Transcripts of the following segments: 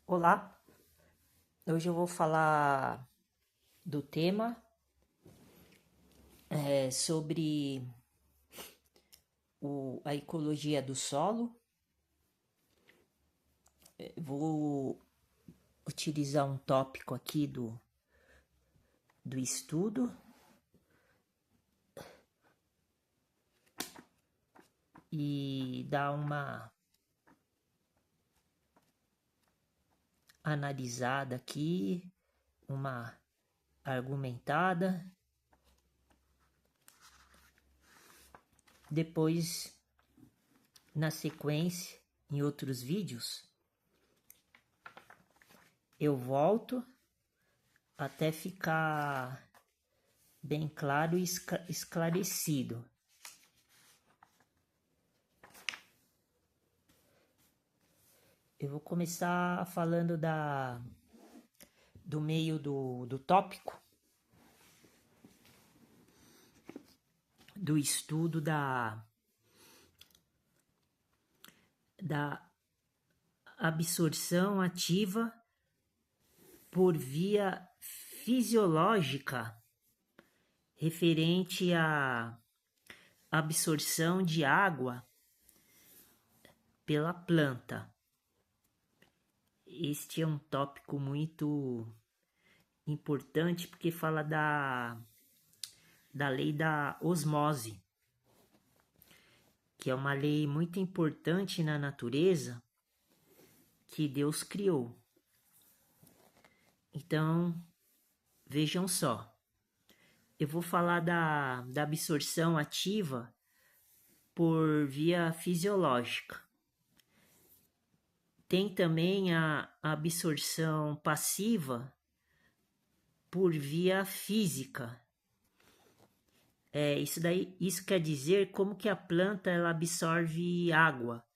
Olá, hoje eu vou falar do tema sobre a ecologia do solo. Vou utilizar um tópico aqui do estudo e dar uma analisada aqui, uma argumentada. Depois, na sequência, em outros vídeos, eu volto até ficar bem claro e esclarecido. Eu vou começar falando do meio do tópico, do estudo da absorção ativa por via fisiológica referente à absorção de água pela planta. Este é um tópico muito importante porque fala da lei da osmose, que é uma lei muito importante na natureza que Deus criou. Então, vejam só, eu vou falar da absorção ativa por via fisiológica. Tem também a absorção passiva por via física. Isso quer dizer como que a planta ela absorve água.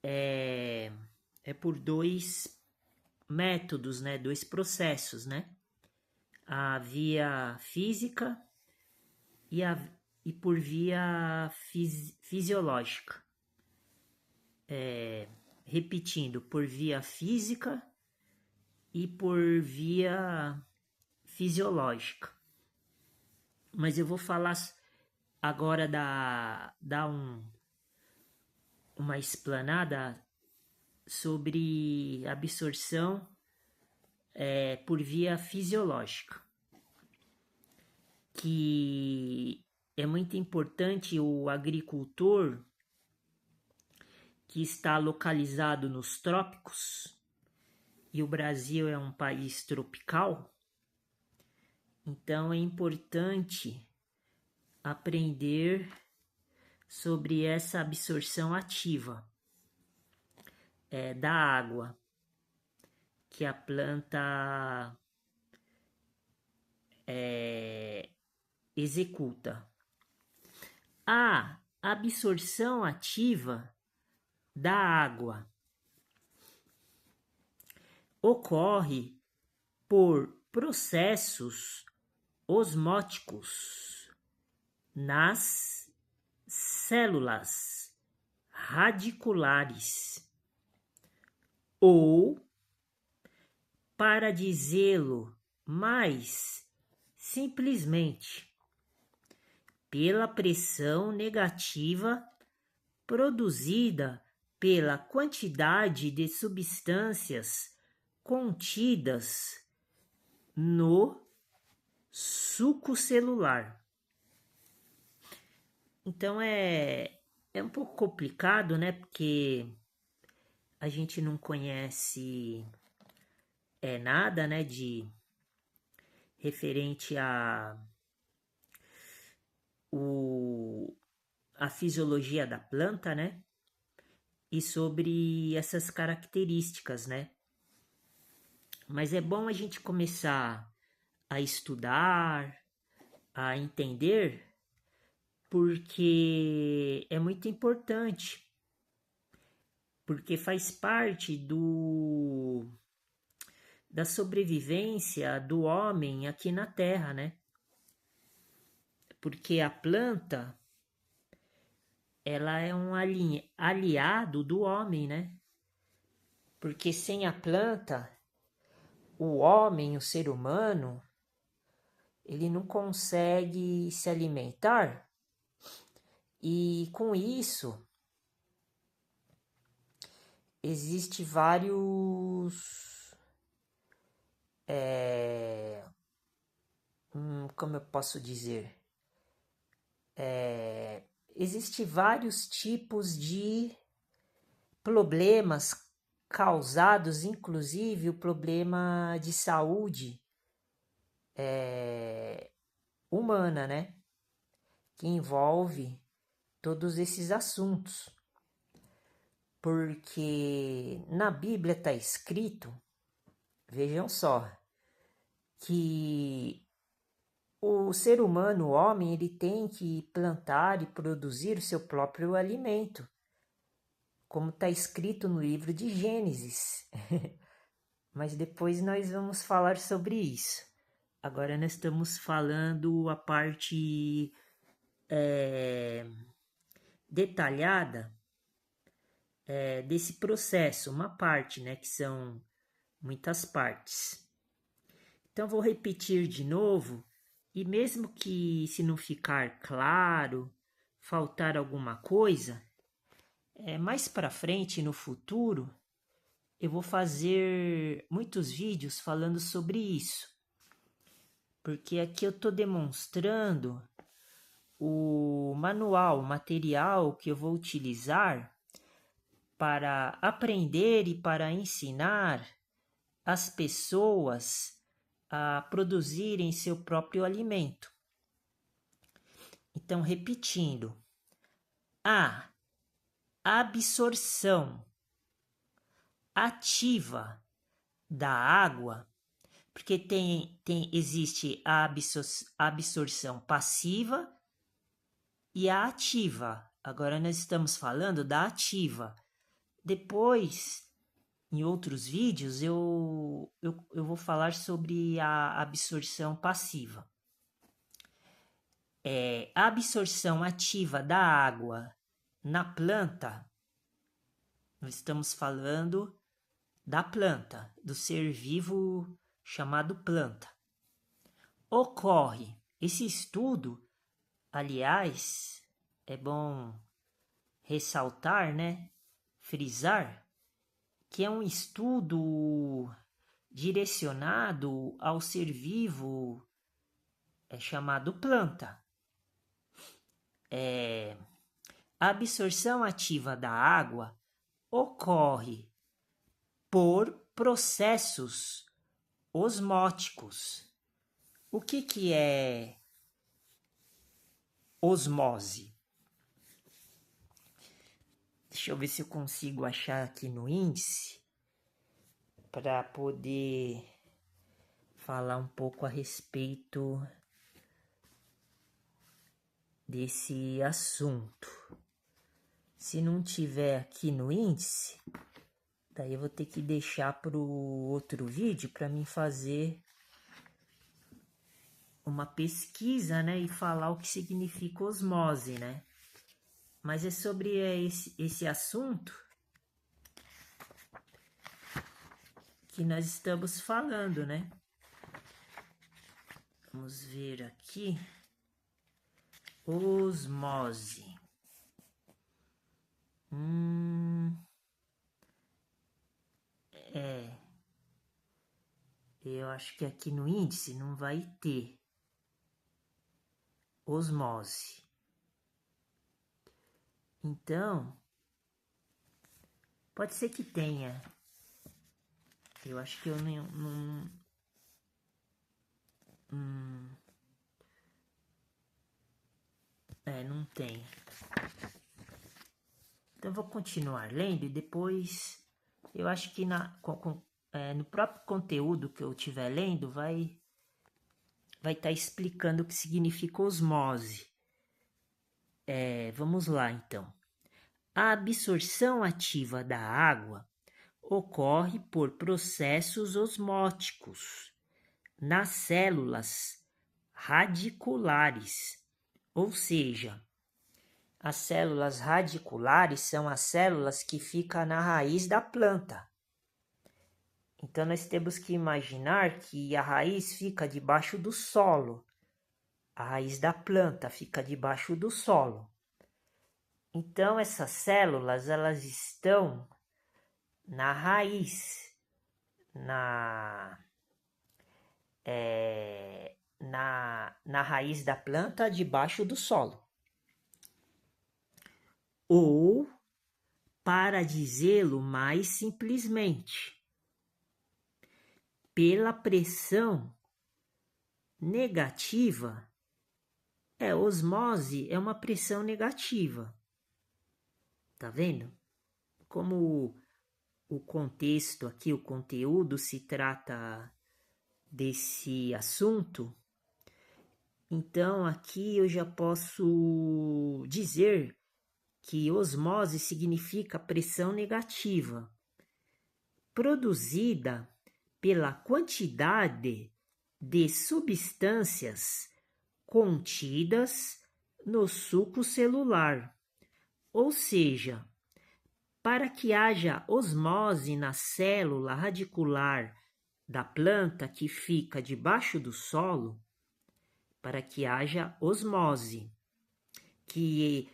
É por dois métodos, né? Dois processos, né? A via física e por via fisiológica. Repetindo, por via física e por via fisiológica. Mas eu vou falar agora uma explanada sobre absorção por via fisiológica, que é muito importante o agricultor que está localizado nos trópicos, e o Brasil é um país tropical, então é importante aprender sobre essa absorção ativa da água que a planta executa. A absorção ativa da água ocorre por processos osmóticos nas células radiculares, ou, para dizê-lo mais simplesmente, pela pressão negativa produzida pela quantidade de substâncias contidas no suco celular. Então é um pouco complicado, né? Porque a gente não conhece nada, né? De referente a fisiologia da planta, né? E sobre essas características, né? Mas é bom a gente começar a estudar, a entender, porque é muito importante, porque faz parte da sobrevivência do homem aqui na Terra, né? Porque a planta, ela é um aliado do homem, né? Porque sem a planta, o homem, o ser humano, ele não consegue se alimentar e com isso existe vários, como eu posso dizer, existe vários tipos de problemas causados, inclusive o problema de saúde humana, né? Que envolve todos esses assuntos. Porque na Bíblia está escrito, vejam só, que o ser humano, o homem, ele tem que plantar e produzir o seu próprio alimento, como está escrito no livro de Gênesis. Mas depois nós vamos falar sobre isso. Agora nós estamos falando a parte detalhada desse processo, uma parte, né, que são muitas partes. Então vou repetir de novo, e mesmo que se não ficar claro, faltar alguma coisa, mais para frente no futuro eu vou fazer muitos vídeos falando sobre isso, porque aqui eu estou demonstrando o manual, o material que eu vou utilizar para aprender e para ensinar as pessoas a produzirem seu próprio alimento. Então, repetindo, a absorção ativa da água, porque existe a absorção passiva e a ativa. Agora nós estamos falando da ativa. Depois, em outros vídeos, eu vou falar sobre a absorção passiva. A absorção ativa da água na planta, nós estamos falando da planta, do ser vivo chamado planta. Ocorre, esse estudo, aliás, é bom ressaltar, né, frisar, que é um estudo direcionado ao ser vivo chamado planta. A absorção ativa da água ocorre por processos osmóticos. O que é osmose? Deixa eu ver se eu consigo achar aqui no índice para poder falar um pouco a respeito desse assunto. Se não tiver aqui no índice, daí eu vou ter que deixar para o outro vídeo para mim fazer uma pesquisa, né, e falar o que significa osmose, né? Mas é sobre esse assunto que nós estamos falando, né? Vamos ver aqui. Osmose. Eu acho que aqui no índice não vai ter osmose. Então, pode ser que tenha. Eu acho que eu não tem. Então, eu vou continuar lendo e depois eu acho que no próprio conteúdo que eu estiver lendo vai estar explicando o que significa osmose. Vamos lá, então. A absorção ativa da água ocorre por processos osmóticos nas células radiculares, ou seja, as células radiculares são as células que ficam na raiz da planta. Então, nós temos que imaginar que a raiz fica debaixo do solo. A raiz da planta fica debaixo do solo. Então, essas células, elas estão na raiz, na raiz da planta debaixo do solo. Ou, para dizê-lo mais simplesmente, pela pressão negativa, osmose é uma pressão negativa. Tá vendo? Como o contexto aqui, o conteúdo se trata desse assunto, então aqui eu já posso dizer que osmose significa pressão negativa, produzida pela quantidade de substâncias contidas no suco celular. Ou seja, para que haja osmose na célula radicular da planta que fica debaixo do solo, para que haja osmose, que,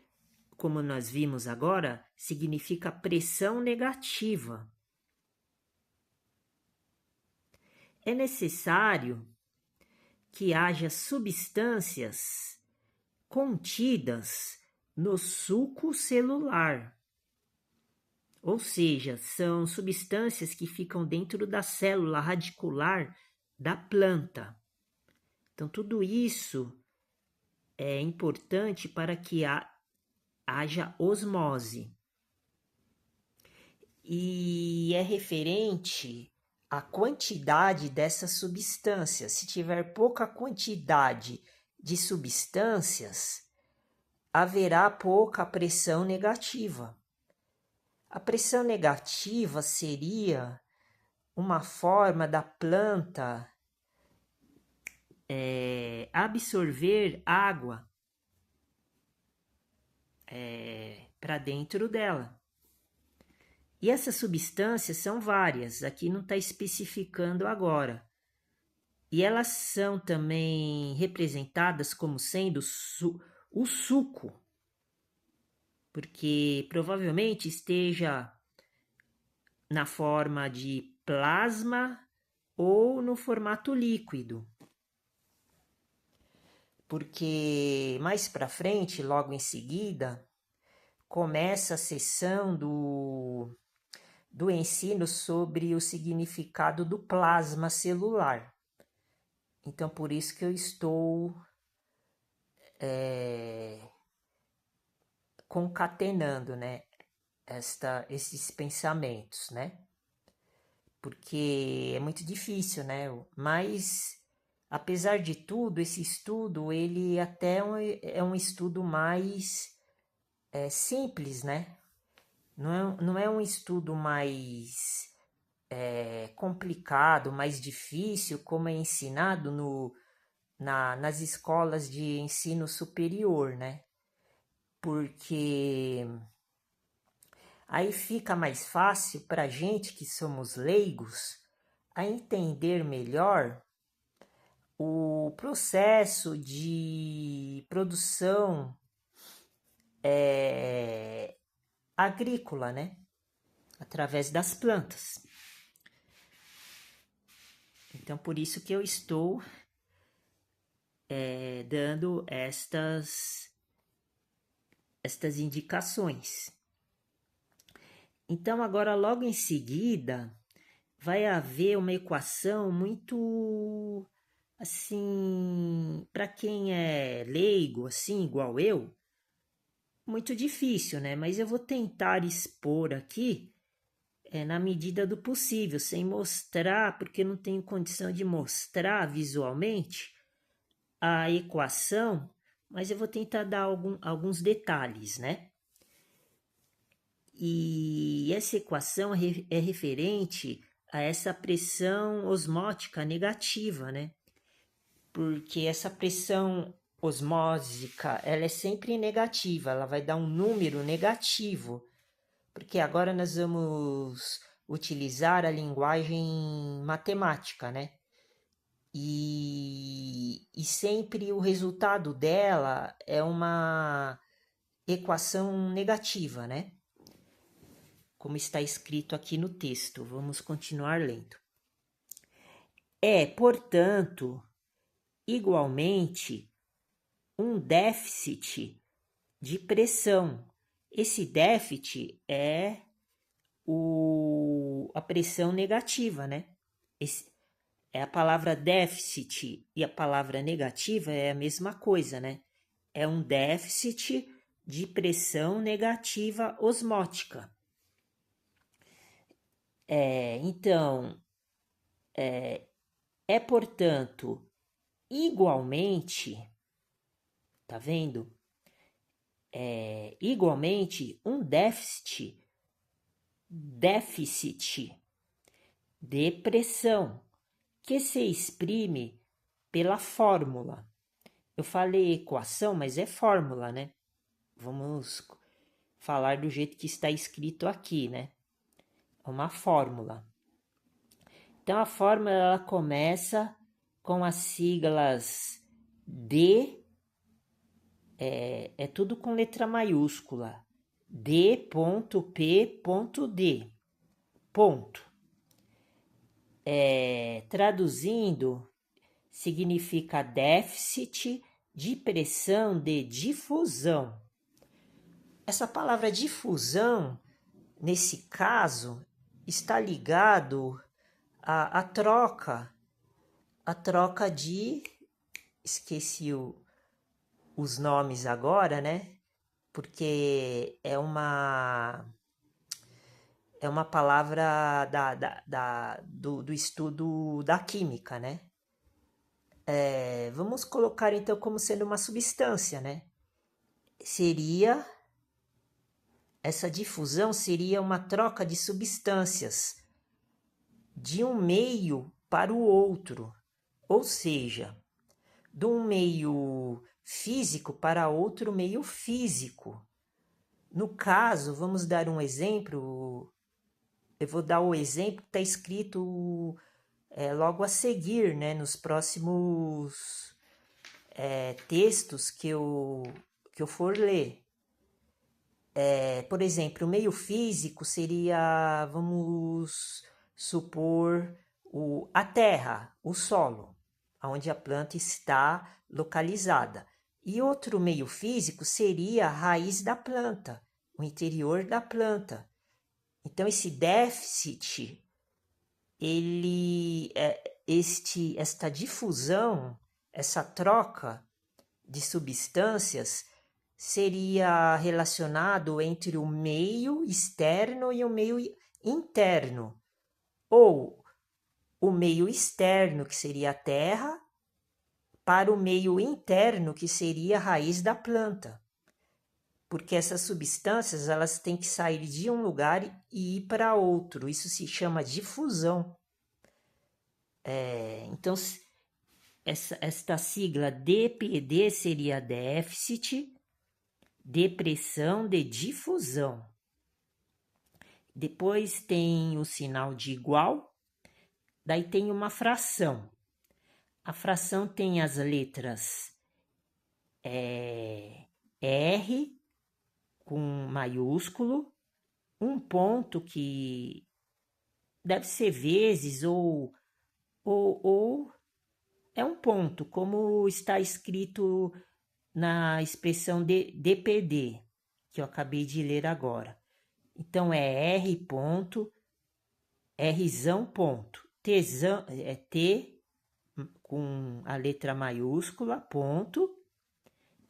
como nós vimos agora, significa pressão negativa. É necessário que haja substâncias contidas no suco celular. Ou seja, são substâncias que ficam dentro da célula radicular da planta. Então, tudo isso é importante para que haja osmose. E é referente à quantidade dessas substâncias. Se tiver pouca quantidade de substâncias, haverá pouca pressão negativa. A pressão negativa seria uma forma da planta absorver água para dentro dela. E essas substâncias são várias, aqui não está especificando agora. E elas são também representadas como sendo o suco, porque provavelmente esteja na forma de plasma ou no formato líquido. Porque mais para frente, logo em seguida, começa a sessão do ensino sobre o significado do plasma celular. Então, por isso que eu estou concatenando, né, esses pensamentos, né? Porque é muito difícil, né? Mas, apesar de tudo, esse estudo, ele até é um estudo mais simples, né? Não é um estudo mais complicado, mais difícil, como é ensinado nas escolas de ensino superior, né? Porque aí fica mais fácil para a gente que somos leigos a entender melhor o processo de produção agrícola, né? Através das plantas. Então, por isso que eu estou dando estas indicações. Então, agora, logo em seguida, vai haver uma equação muito, assim, para quem é leigo, assim, igual eu, muito difícil, né? Mas eu vou tentar expor aqui na medida do possível, sem mostrar, porque não tenho condição de mostrar visualmente a equação, mas eu vou tentar dar alguns detalhes, né? E essa equação é referente a essa pressão osmótica negativa, né? Porque essa pressão osmósica, ela é sempre negativa, ela vai dar um número negativo. Porque agora nós vamos utilizar a linguagem matemática, né? E sempre o resultado dela é uma equação negativa, né? Como está escrito aqui no texto. Vamos continuar lendo. É, portanto, igualmente, um déficit de pressão. Esse déficit é a pressão negativa, né? A palavra déficit e a palavra negativa é a mesma coisa, né? É um déficit de pressão negativa osmótica. Então, portanto, igualmente, tá vendo? Igualmente, um déficit de pressão que se exprime pela fórmula. Eu falei equação, mas é fórmula, né? Vamos falar do jeito que está escrito aqui, né? É uma fórmula. Então, a fórmula ela começa com as siglas D, é tudo com letra maiúscula, D.P.D, ponto. Traduzindo, significa déficit de pressão de difusão. Essa palavra difusão, nesse caso, está ligado à troca de... Esqueci os nomes agora, né? Porque é uma palavra do estudo da química, né? Vamos colocar então como sendo uma substância, né? Essa difusão seria uma troca de substâncias de um meio para o outro, ou seja, de um meio físico para outro meio físico. No caso, vamos dar um exemplo. Eu vou dar o exemplo que está escrito logo a seguir, né, nos próximos textos que eu for ler. Por exemplo, o meio físico seria, vamos supor, a terra, o solo, onde a planta está localizada. E outro meio físico seria a raiz da planta, o interior da planta. Então, esse déficit, esta difusão, essa troca de substâncias seria relacionado entre o meio externo e o meio interno, ou o meio externo, que seria a terra, para o meio interno, que seria a raiz da planta. Porque essas substâncias elas têm que sair de um lugar e ir para outro. Isso se chama difusão. Então, esta sigla DPD seria déficit de pressão de difusão. Depois tem o sinal de igual, daí tem uma fração. A fração tem as letras R com maiúsculo, um ponto que deve ser vezes ou é um ponto, como está escrito na expressão de DPD, que eu acabei de ler agora. Então, é R ponto, Rzão ponto, Tzão, T com a letra maiúscula, ponto,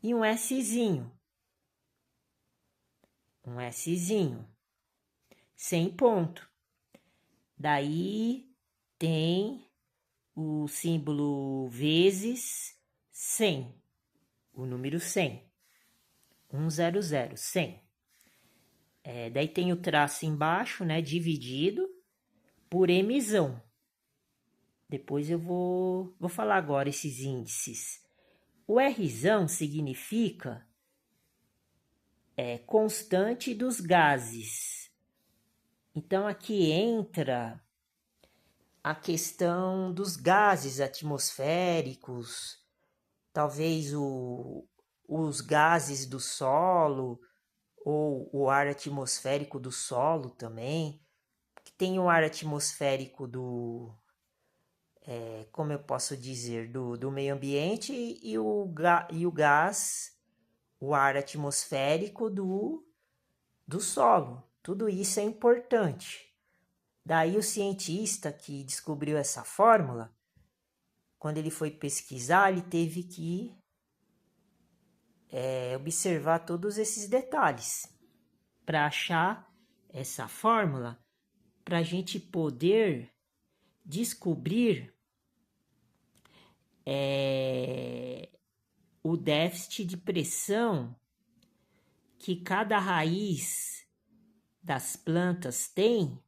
e um Szinho. Um Szinho, sem ponto. Daí tem o símbolo vezes 100, o número 100, 100, 100. Daí tem o traço embaixo, né, dividido por Mzão. Depois eu vou falar agora esses índices. O Rzão significa constante dos gases. Então aqui entra a questão dos gases atmosféricos, talvez os gases do solo, ou o ar atmosférico do solo também, que tem o ar atmosférico como eu posso dizer, do meio ambiente e o gás, o ar atmosférico do solo. Tudo isso é importante. Daí o cientista que descobriu essa fórmula, quando ele foi pesquisar, ele teve que observar todos esses detalhes para achar essa fórmula, para a gente poder descobrir o déficit de pressão que cada raiz das plantas tem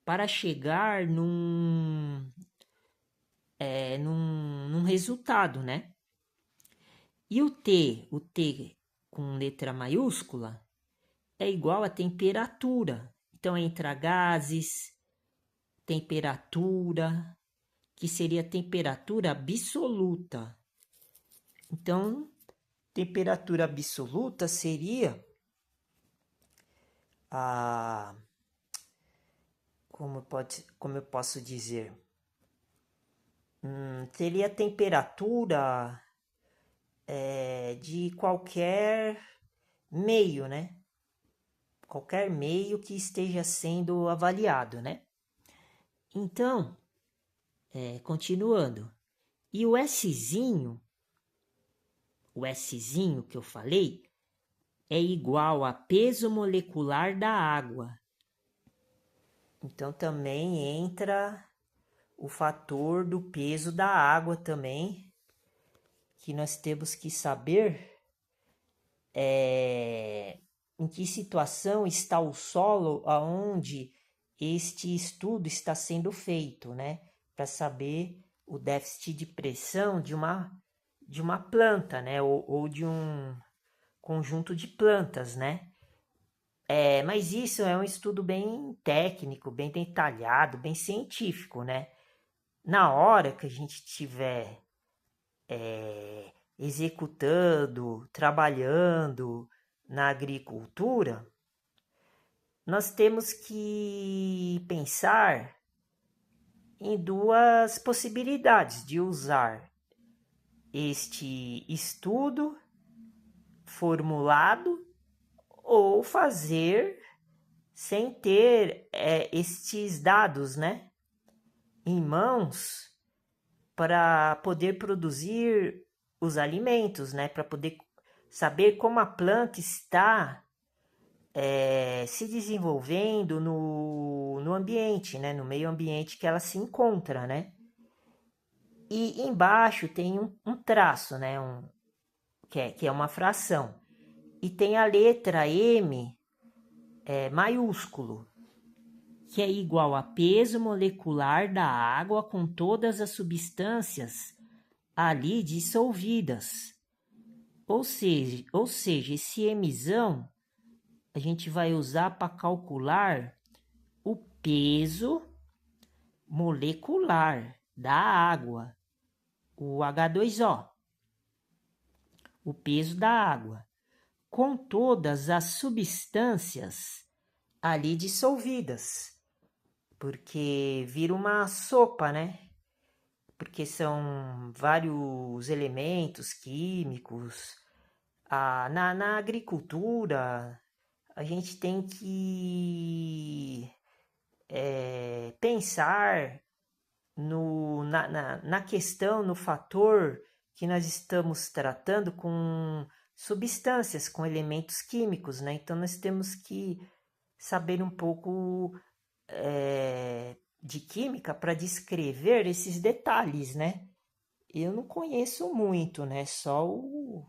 para chegar num resultado, né? E o T com letra maiúscula, é igual a temperatura. Então entra gases, temperatura, que seria temperatura absoluta. Então, temperatura absoluta seria a... Como eu posso dizer? Seria a temperatura de qualquer meio, né? Qualquer meio que esteja sendo avaliado, né? Então, continuando. E o Szinho que eu falei, é igual a peso molecular da água. Então também entra o fator do peso da água também, que nós temos que saber em que situação está o solo aonde este estudo está sendo feito, né? Para saber o déficit de pressão de uma planta, né? Ou de um conjunto de plantas, né? Mas isso é um estudo bem técnico, bem detalhado, bem científico, né? Na hora que a gente estiver executando, trabalhando na agricultura, nós temos que pensar em duas possibilidades de usar este estudo formulado ou fazer sem ter estes dados, né, em mãos para poder produzir os alimentos, né, para poder saber como a planta está se desenvolvendo no ambiente, né, no meio ambiente que ela se encontra, né. E embaixo tem um traço, né, que é uma fração. E tem a letra M maiúsculo, que é igual a peso molecular da água com todas as substâncias ali dissolvidas. Ou seja, esse Mzão a gente vai usar para calcular o peso molecular da água, o H2O, o peso da água, com todas as substâncias ali dissolvidas, porque vira uma sopa, né? Porque são vários elementos químicos. Na agricultura, a gente tem que pensar na questão, no fator que nós estamos tratando com substâncias, com elementos químicos, né? Então nós temos que saber um pouco de química para descrever esses detalhes, né? Eu não conheço muito, né? Só o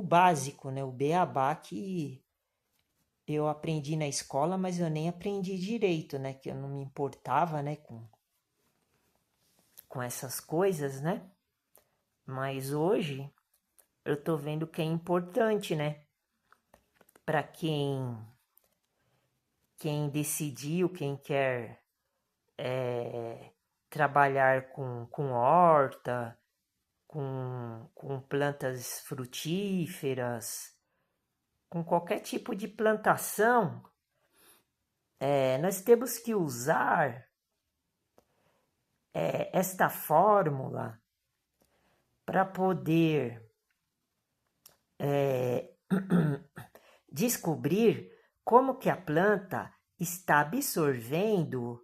básico, né? O beabá que eu aprendi na escola, mas eu nem aprendi direito, né? Que eu não me importava, né? Com essas coisas, né? Mas hoje eu tô vendo que é importante, né? Para quem quem decidiu, quem quer trabalhar com horta, com plantas frutíferas, com qualquer tipo de plantação, nós temos que usar esta fórmula para poder descobrir como que a planta está absorvendo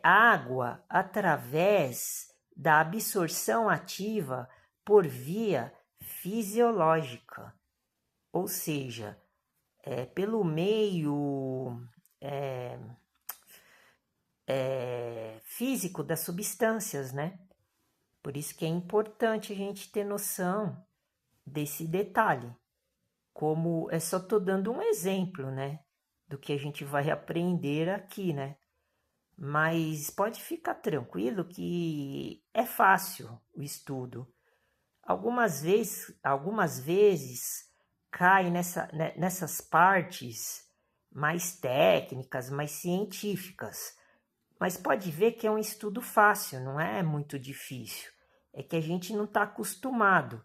água através da absorção ativa por via fisiológica, ou seja, pelo meio físico das substâncias, né? Por isso que é importante a gente ter noção desse detalhe. Como só estou dando um exemplo, né? Do que a gente vai aprender aqui, né? Mas pode ficar tranquilo que é fácil o estudo. Algumas vezes cai nessas partes mais técnicas, mais científicas. Mas pode ver que é um estudo fácil, não é muito difícil. É que a gente não está acostumado.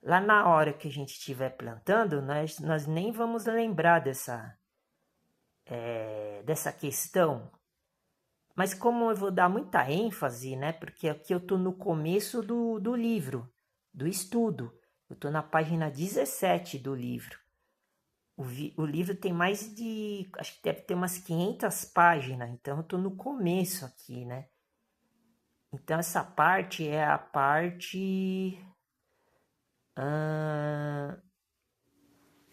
Lá na hora que a gente estiver plantando, nós nem vamos lembrar dessa questão. Mas como eu vou dar muita ênfase, né? Porque aqui eu estou no começo do livro, do estudo. Eu estou na página 17 do livro. O livro tem mais de, acho que deve ter umas 500 páginas, então eu estou no começo aqui, né? Então essa parte é a parte...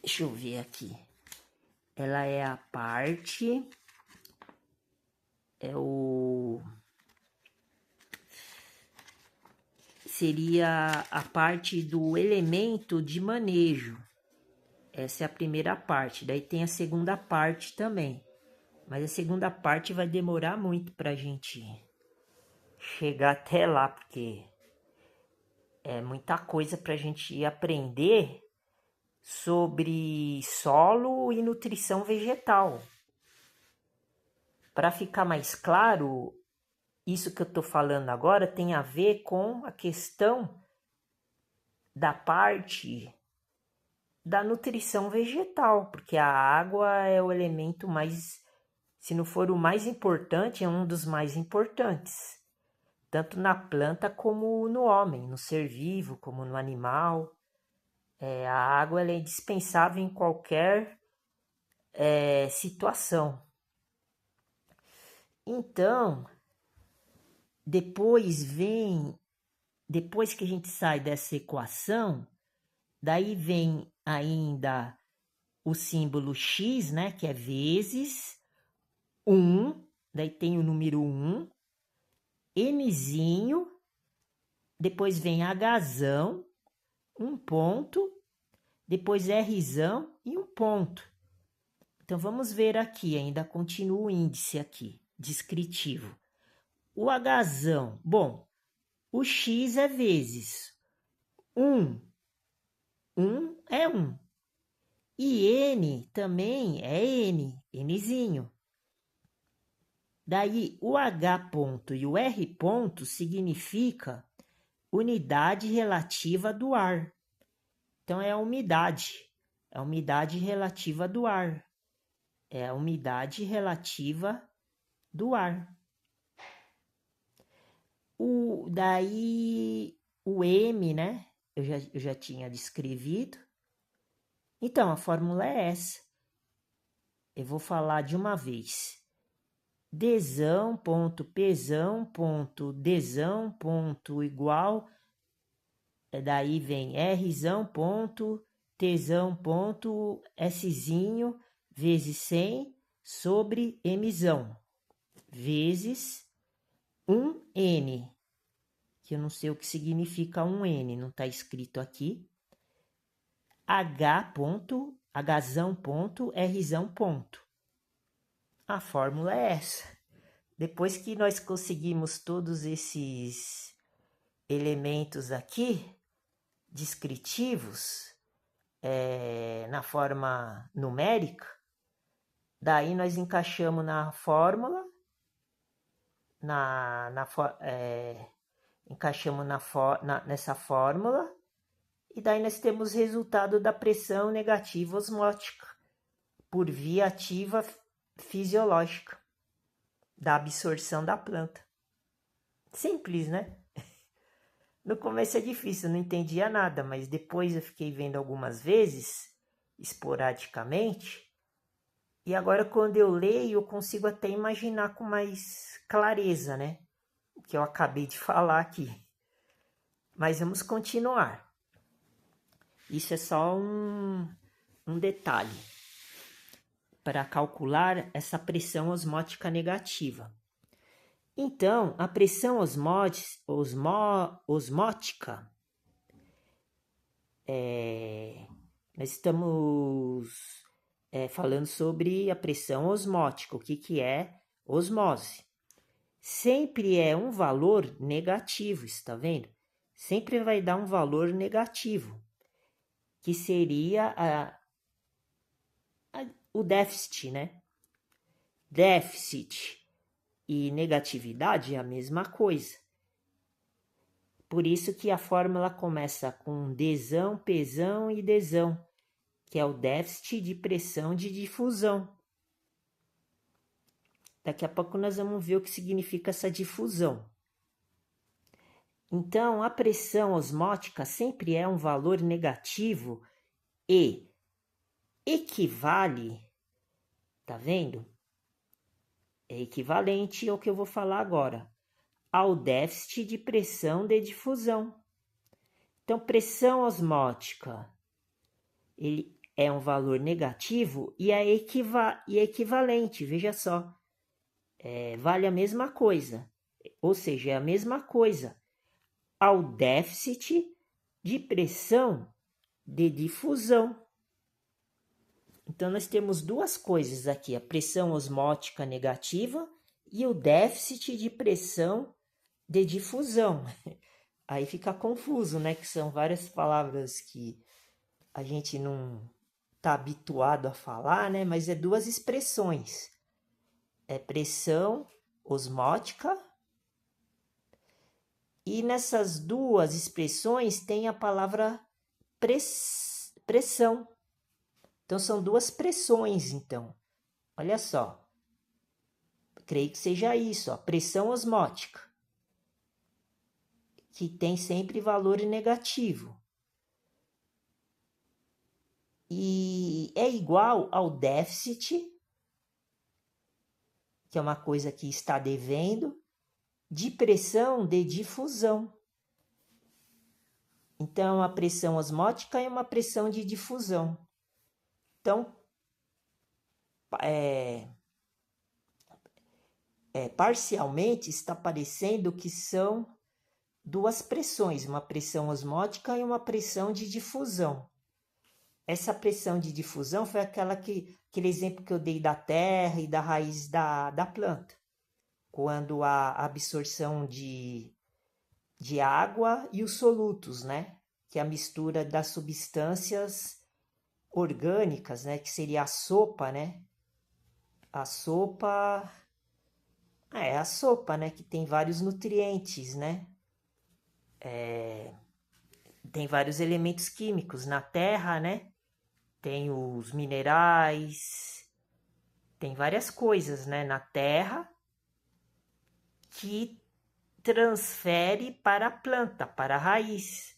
deixa eu ver aqui. Ela é a parte... seria a parte do elemento de manejo. Essa é a primeira parte. Daí tem a segunda parte também. Mas a segunda parte vai demorar muito para a gente chegar até lá, porque é muita coisa para a gente aprender sobre solo e nutrição vegetal. Para ficar mais claro, isso que eu estou falando agora tem a ver com a questão da parte da nutrição vegetal, porque a água é o elemento mais, se não for o mais importante, é um dos mais importantes, tanto na planta como no homem, no ser vivo, como no animal. A água ela é indispensável em qualquer situação. Então, depois que a gente sai dessa equação, daí vem ainda o símbolo x, né, que é vezes 1, daí tem o número 1, mzinho, depois vem hzão, um ponto, depois rzão e um ponto. Então vamos ver aqui, ainda continua o índice aqui, descritivo. O hzão, bom, o x é vezes 1, 1 é 1. E N também é N, Nzinho. Daí o H ponto e o R ponto significa unidade relativa do ar. Então é a umidade relativa do ar. É a umidade relativa do ar. Daí o M, né? Eu já tinha descrevido. Então, a fórmula é essa. Eu vou falar de uma vez. Dzão ponto Pzão ponto Dzão ponto igual. Daí vem Rzão ponto Tzão ponto Szinho vezes 100 sobre Mzão. Vezes 1N. Que eu não sei o que significa 1N, não está escrito aqui. Hzão ponto, Rzão ponto. A fórmula é essa. Depois que nós conseguimos todos esses elementos aqui, descritivos, na forma numérica, Daí nós encaixamos na fórmula, encaixamos nessa fórmula, e daí nós temos o resultado da pressão negativa osmótica por via ativa fisiológica da absorção da planta. Simples, né? No começo é difícil, eu não entendia nada, mas depois eu fiquei vendo algumas vezes, esporadicamente, e agora quando eu leio eu consigo até imaginar com mais clareza, né? O que eu acabei de falar aqui. Mas vamos continuar. Isso é só um detalhe para calcular essa pressão osmótica negativa. Então, a pressão osmótica, nós estamos falando sobre a pressão osmótica, o que é osmose. Sempre é um valor negativo, está vendo? Sempre vai dar um valor negativo, que seria o déficit, né? Déficit e negatividade é a mesma coisa. Por isso que a fórmula começa com Dzão, Pzão e Dzão, que é o déficit de pressão de difusão. Daqui a pouco nós vamos ver o que significa essa difusão. Então, a pressão osmótica sempre é um valor negativo e equivale, tá vendo? É equivalente ao que eu vou falar agora, ao déficit de pressão de difusão. Então, pressão osmótica, ele é um valor negativo e é equivalente, veja só. Vale a mesma coisa, ou seja, é a mesma coisa ao déficit de pressão de difusão. Então, nós temos duas coisas aqui, a pressão osmótica negativa e o déficit de pressão de difusão. Aí fica confuso, né? Que são várias palavras que a gente não está habituado a falar, né? Mas é duas expressões. É pressão osmótica e nessas duas expressões tem a palavra pressão. Então, são duas pressões, então. Olha só. Creio que seja isso, ó, pressão osmótica, que tem sempre valor negativo. E é igual ao déficit, que é uma coisa que está devendo, de pressão de difusão. Então, a pressão osmótica é uma pressão de difusão. Então, parcialmente está parecendo que são duas pressões, uma pressão osmótica e uma pressão de difusão. Essa pressão de difusão foi aquele exemplo que eu dei da terra e da raiz da planta, quando a absorção de água e os solutos, né? Que é a mistura das substâncias orgânicas, né? Que seria a sopa, né? A sopa, né? Que tem vários nutrientes, né? Tem vários elementos químicos na terra, né? Tem os minerais, tem várias coisas, né? Na terra que transfere para a planta, para a raiz.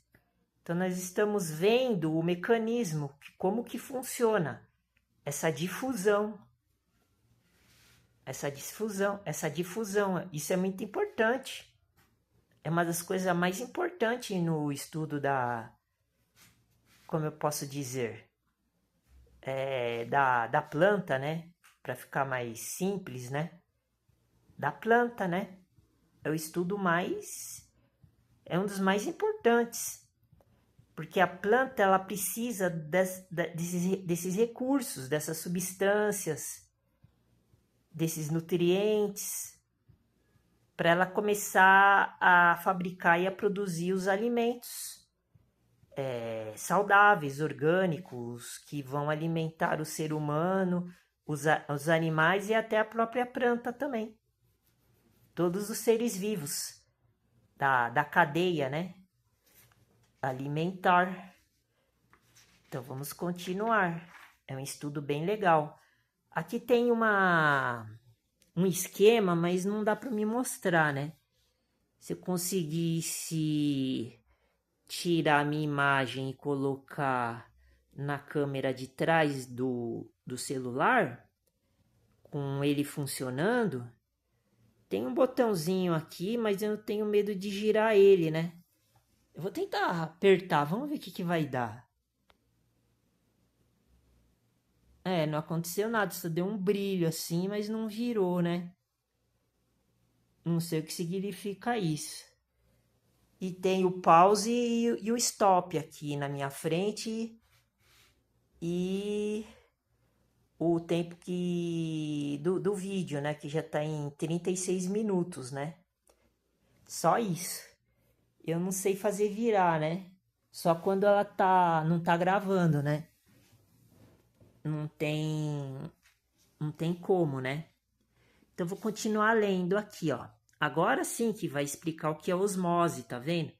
Então, nós estamos vendo o mecanismo, como que funciona essa difusão. Essa difusão, isso é muito importante. É uma das coisas mais importantes no estudo como eu posso dizer, da planta, né? Para ficar mais simples, né? Da planta, né? É o estudo é um dos mais importantes. Porque a planta, ela precisa desses recursos, dessas substâncias, desses nutrientes, para ela começar a fabricar e a produzir os alimentos saudáveis, orgânicos, que vão alimentar o ser humano os animais e até a própria planta também. Todos os seres vivos da cadeia, né? Alimentar. Então vamos continuar. É um estudo bem legal. Aqui tem um esquema, mas não dá para me mostrar, né? Se eu conseguisse tirar a minha imagem e colocar na câmera de trás do celular, com ele funcionando, tem um botãozinho aqui, mas eu tenho medo de girar ele, né? Eu vou tentar apertar, vamos ver o que vai dar. Não aconteceu nada, só deu um brilho assim, mas não virou, né? Não sei o que significa isso. E tem o pause e o stop aqui na minha frente. E o tempo do vídeo, né? Que já tá em 36 minutos, né? Só isso. Eu não sei fazer virar, né? Só quando ela não tá gravando, né? Não tem como, né? Então, vou continuar lendo aqui, ó. Agora sim que vai explicar o que é osmose, tá vendo?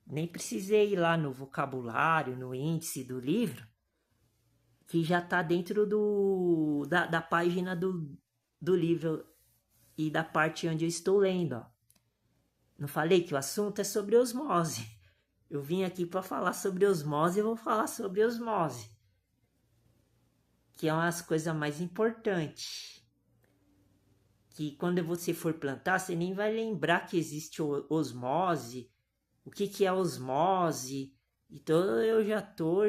Nem precisei ir lá no vocabulário, no índice do livro, que já tá dentro da página do livro e da parte onde eu estou lendo, ó. Não falei que o assunto é sobre osmose. Eu vim aqui para falar sobre osmose e vou falar sobre osmose, que é uma das coisas mais importantes. Que quando você for plantar, você nem vai lembrar que existe osmose, o que é osmose. Então eu já tô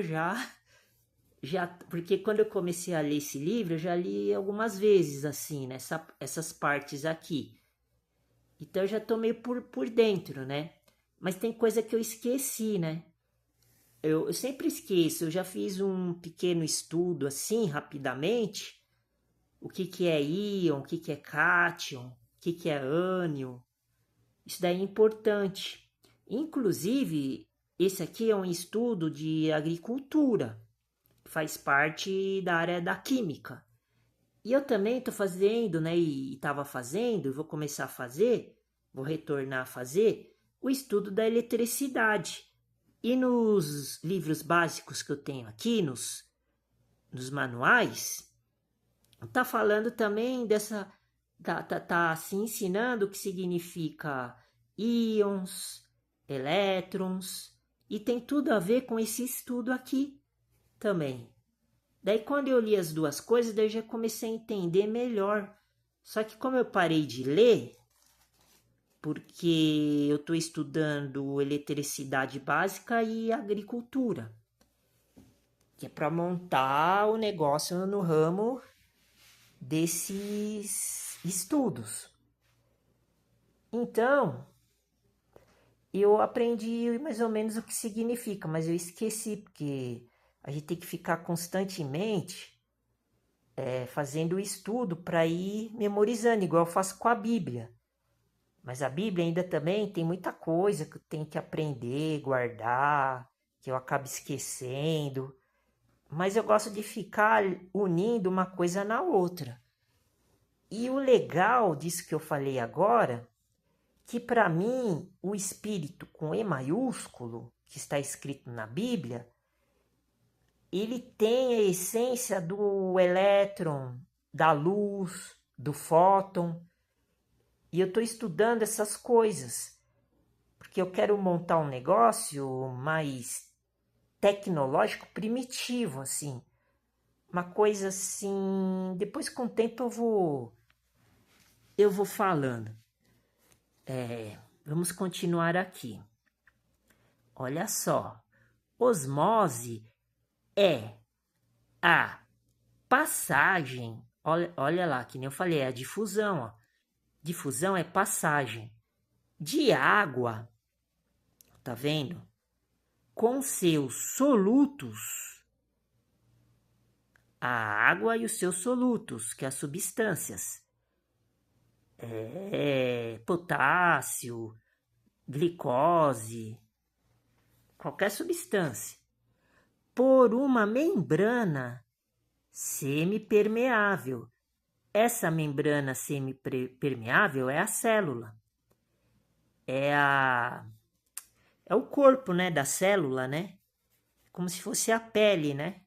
porque quando eu comecei a ler esse livro, eu já li algumas vezes assim, essas partes aqui. Então eu já tô meio por dentro, né? Mas tem coisa que eu esqueci, né? Eu sempre esqueço, eu já fiz um pequeno estudo assim, rapidamente, o que é íon, o que é cátion, o que é ânion. Isso daí é importante. Inclusive, esse aqui é um estudo de agricultura, faz parte da área da química. E eu também estou fazendo, né, e estava fazendo, vou começar a fazer, vou retornar a fazer, o estudo da eletricidade. E nos livros básicos que eu tenho aqui, nos manuais, tá falando também dessa. Tá se ensinando o que significa íons, elétrons, e tem tudo a ver com esse estudo aqui também. Daí quando eu li as duas coisas, daí eu já comecei a entender melhor. Só que como eu parei de ler, porque eu estou estudando eletricidade básica e agricultura, que é para montar o negócio no ramo desses estudos. Então, eu aprendi mais ou menos o que significa, mas eu esqueci, porque a gente tem que ficar constantemente fazendo o estudo para ir memorizando, igual eu faço com a Bíblia. Mas a Bíblia ainda também tem muita coisa que eu tenho que aprender, guardar, que eu acabo esquecendo. Mas eu gosto de ficar unindo uma coisa na outra. E o legal disso que eu falei agora, que para mim o espírito com E maiúsculo, que está escrito na Bíblia, ele tem a essência do elétron, da luz, do fóton. E eu estou estudando essas coisas, porque eu quero montar um negócio mais tecnológico, primitivo, assim. Uma coisa assim, depois com o tempo eu vou falando. Vamos continuar aqui. Olha só, osmose é a passagem, olha lá, que nem eu falei, é a difusão. Ó. Difusão é passagem de água, tá vendo? Com seus solutos, a água e os seus solutos, que é as substâncias. Potássio, glicose, qualquer substância, por uma membrana semipermeável. Essa membrana semipermeável é a célula. É o corpo, né, da célula, né? Como se fosse a pele, né?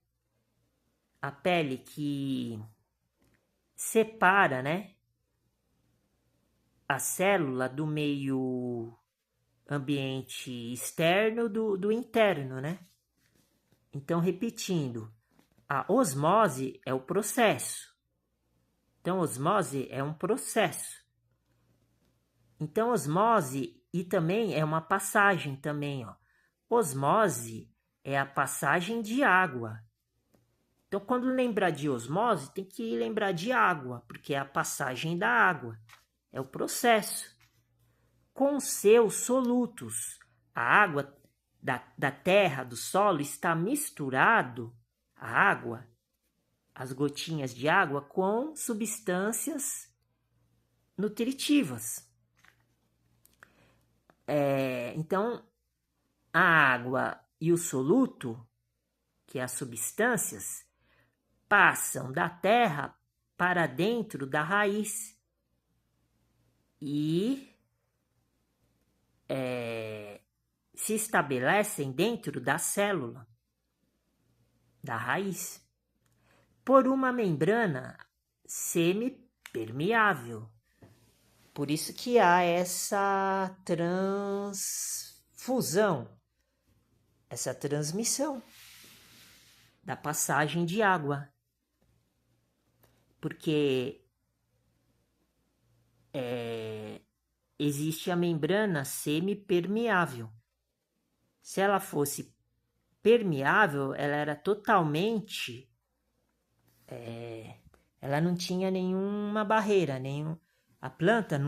A pele que separa, né, a célula do meio ambiente externo do interno, né? Então, repetindo, a osmose é o processo. Então, osmose é um processo. Então, osmose e também é uma passagem também, ó. Osmose é a passagem de água. Então, quando lembrar de osmose, tem que lembrar de água, porque é a passagem da água. É o processo. Com seus solutos, a água da terra, do solo, está misturado, a água, as gotinhas de água, com substâncias nutritivas. Então, a água e o soluto, que é as substâncias, passam da terra para dentro da raiz e se estabelecem dentro da célula, da raiz, por uma membrana semipermeável. Por isso que há essa transfusão, essa transmissão da passagem de água. Porque existe a membrana semipermeável. Se ela fosse permeável, ela era totalmente... ela não tinha nenhuma barreira, a planta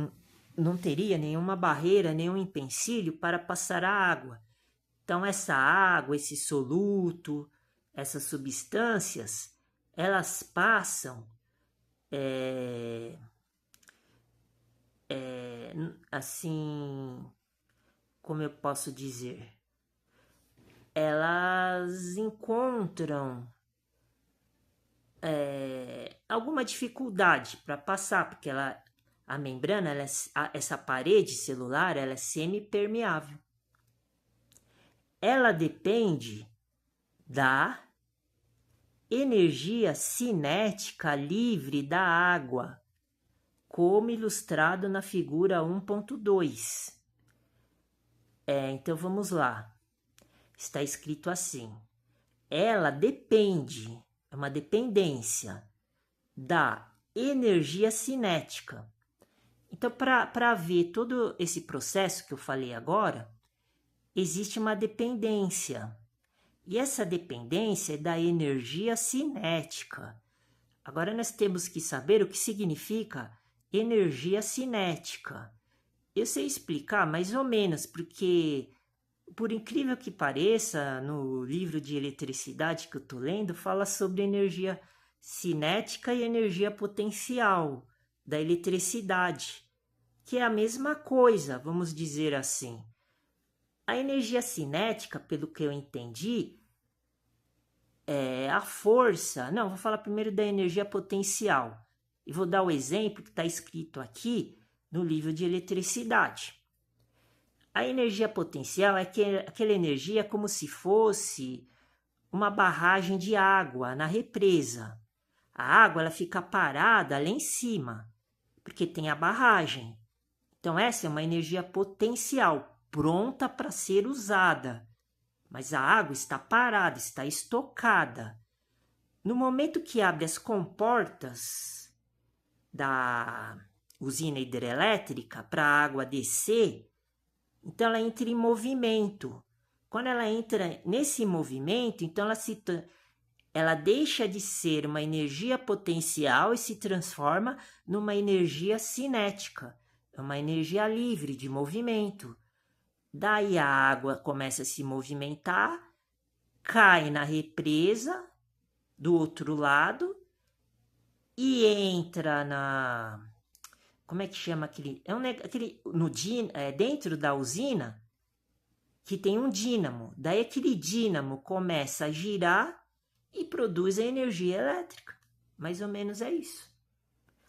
não teria nenhuma barreira, nenhum empecilho para passar a água. Então, essa água, esse soluto, essas substâncias, elas passam assim, como eu posso dizer? Elas encontram alguma dificuldade para passar, porque a membrana, essa parede celular, ela é semipermeável. Ela depende da energia cinética livre da água, como ilustrado na figura 1.2. Então vamos lá. Está escrito assim: ela depende, é uma dependência da energia cinética. Então, para ver todo esse processo que eu falei agora, existe uma dependência. E essa dependência é da energia cinética. Agora nós temos que saber o que significa energia cinética. Eu sei explicar mais ou menos, porque, por incrível que pareça, no livro de eletricidade que eu estou lendo, fala sobre energia cinética e energia potencial da eletricidade, que é a mesma coisa, vamos dizer assim. A energia cinética, pelo que eu entendi, é a força... Não, vou falar primeiro da energia potencial. E vou dar o exemplo que está escrito aqui no livro de eletricidade. A energia potencial é aquela energia como se fosse uma barragem de água na represa. A água ela fica parada lá em cima, porque tem a barragem. Então essa é uma energia potencial, pronta para ser usada. Mas a água está parada, está estocada. No momento que abre as comportas da usina hidrelétrica para a água descer, então ela entra em movimento. Quando ela entra nesse movimento, então ela deixa de ser uma energia potencial e se transforma numa energia cinética, uma energia livre de movimento. Daí a água começa a se movimentar, cai na represa do outro lado e entra na... Como é que chama aquele? Dentro da usina que tem um dínamo. Daí aquele dínamo começa a girar e produz a energia elétrica. Mais ou menos é isso.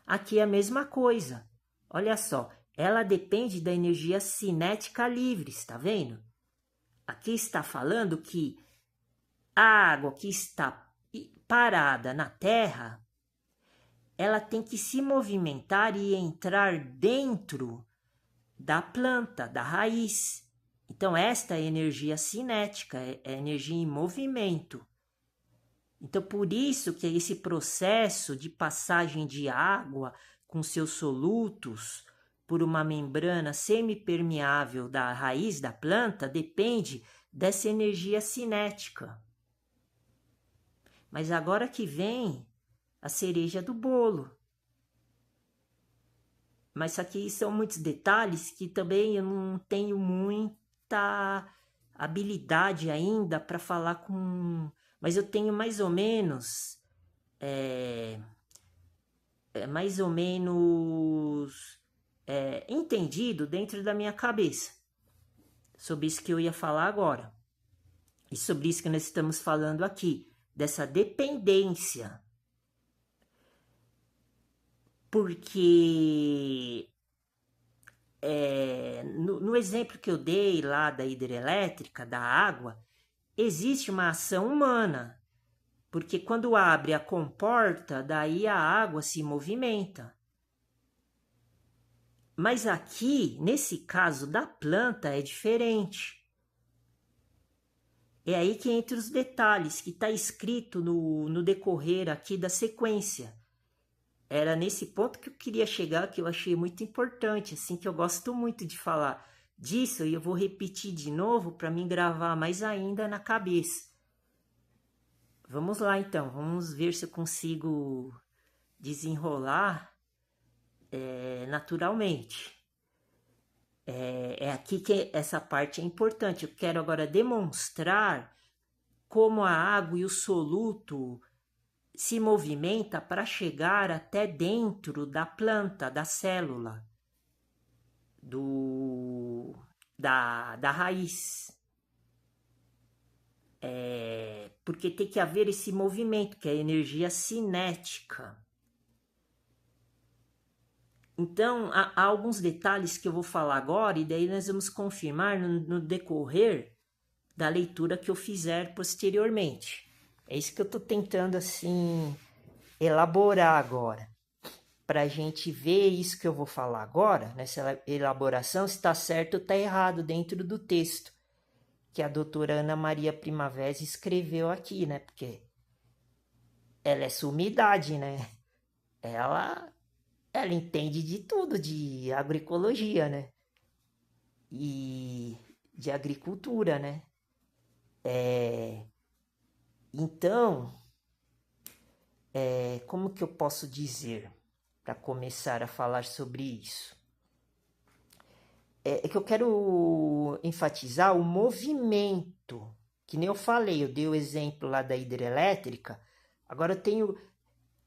Aqui é a mesma coisa. Olha só, ela depende da energia cinética livre, está vendo? Aqui está falando que a água que está parada na Terra, ela tem que se movimentar e entrar dentro da planta, da raiz. Então, esta é energia cinética, é energia em movimento. Então, por isso que esse processo de passagem de água com seus solutos por uma membrana semipermeável da raiz da planta depende dessa energia cinética. Mas agora que vem a cereja do bolo. Mas aqui são muitos detalhes que também eu não tenho muita habilidade ainda para falar com... Mas eu tenho mais ou menos... entendido dentro da minha cabeça sobre isso que eu ia falar agora. E sobre isso que nós estamos falando aqui, dessa dependência. Porque no exemplo que eu dei lá da hidrelétrica, da água, existe uma ação humana. Porque quando abre a comporta, daí a água se movimenta. Mas aqui, nesse caso da planta, é diferente. É aí que entra os detalhes, que está escrito no decorrer aqui da sequência. Era nesse ponto que eu queria chegar, que eu achei muito importante, assim, que eu gosto muito de falar disso, e eu vou repetir de novo para me gravar mais ainda na cabeça. Vamos lá, então. Vamos ver se eu consigo desenrolar naturalmente. É aqui que essa parte é importante. Eu quero agora demonstrar como a água e o soluto se movimenta para chegar até dentro da planta, da célula, da raiz. Porque tem que haver esse movimento, que é a energia cinética. Então, há alguns detalhes que eu vou falar agora, e daí nós vamos confirmar no decorrer da leitura que eu fizer posteriormente. É isso que eu estou tentando, assim, elaborar agora, para a gente ver isso que eu vou falar agora, nessa elaboração, se está certo ou está errado dentro do texto que a doutora Ana Maria Primavera escreveu aqui, né? Porque ela é sumidade, né? Ela entende de tudo, de agroecologia, né? E de agricultura, né? Então, como que eu posso dizer para começar a falar sobre isso? É que eu quero enfatizar o movimento, que nem eu falei, eu dei o exemplo lá da hidrelétrica, agora eu tenho,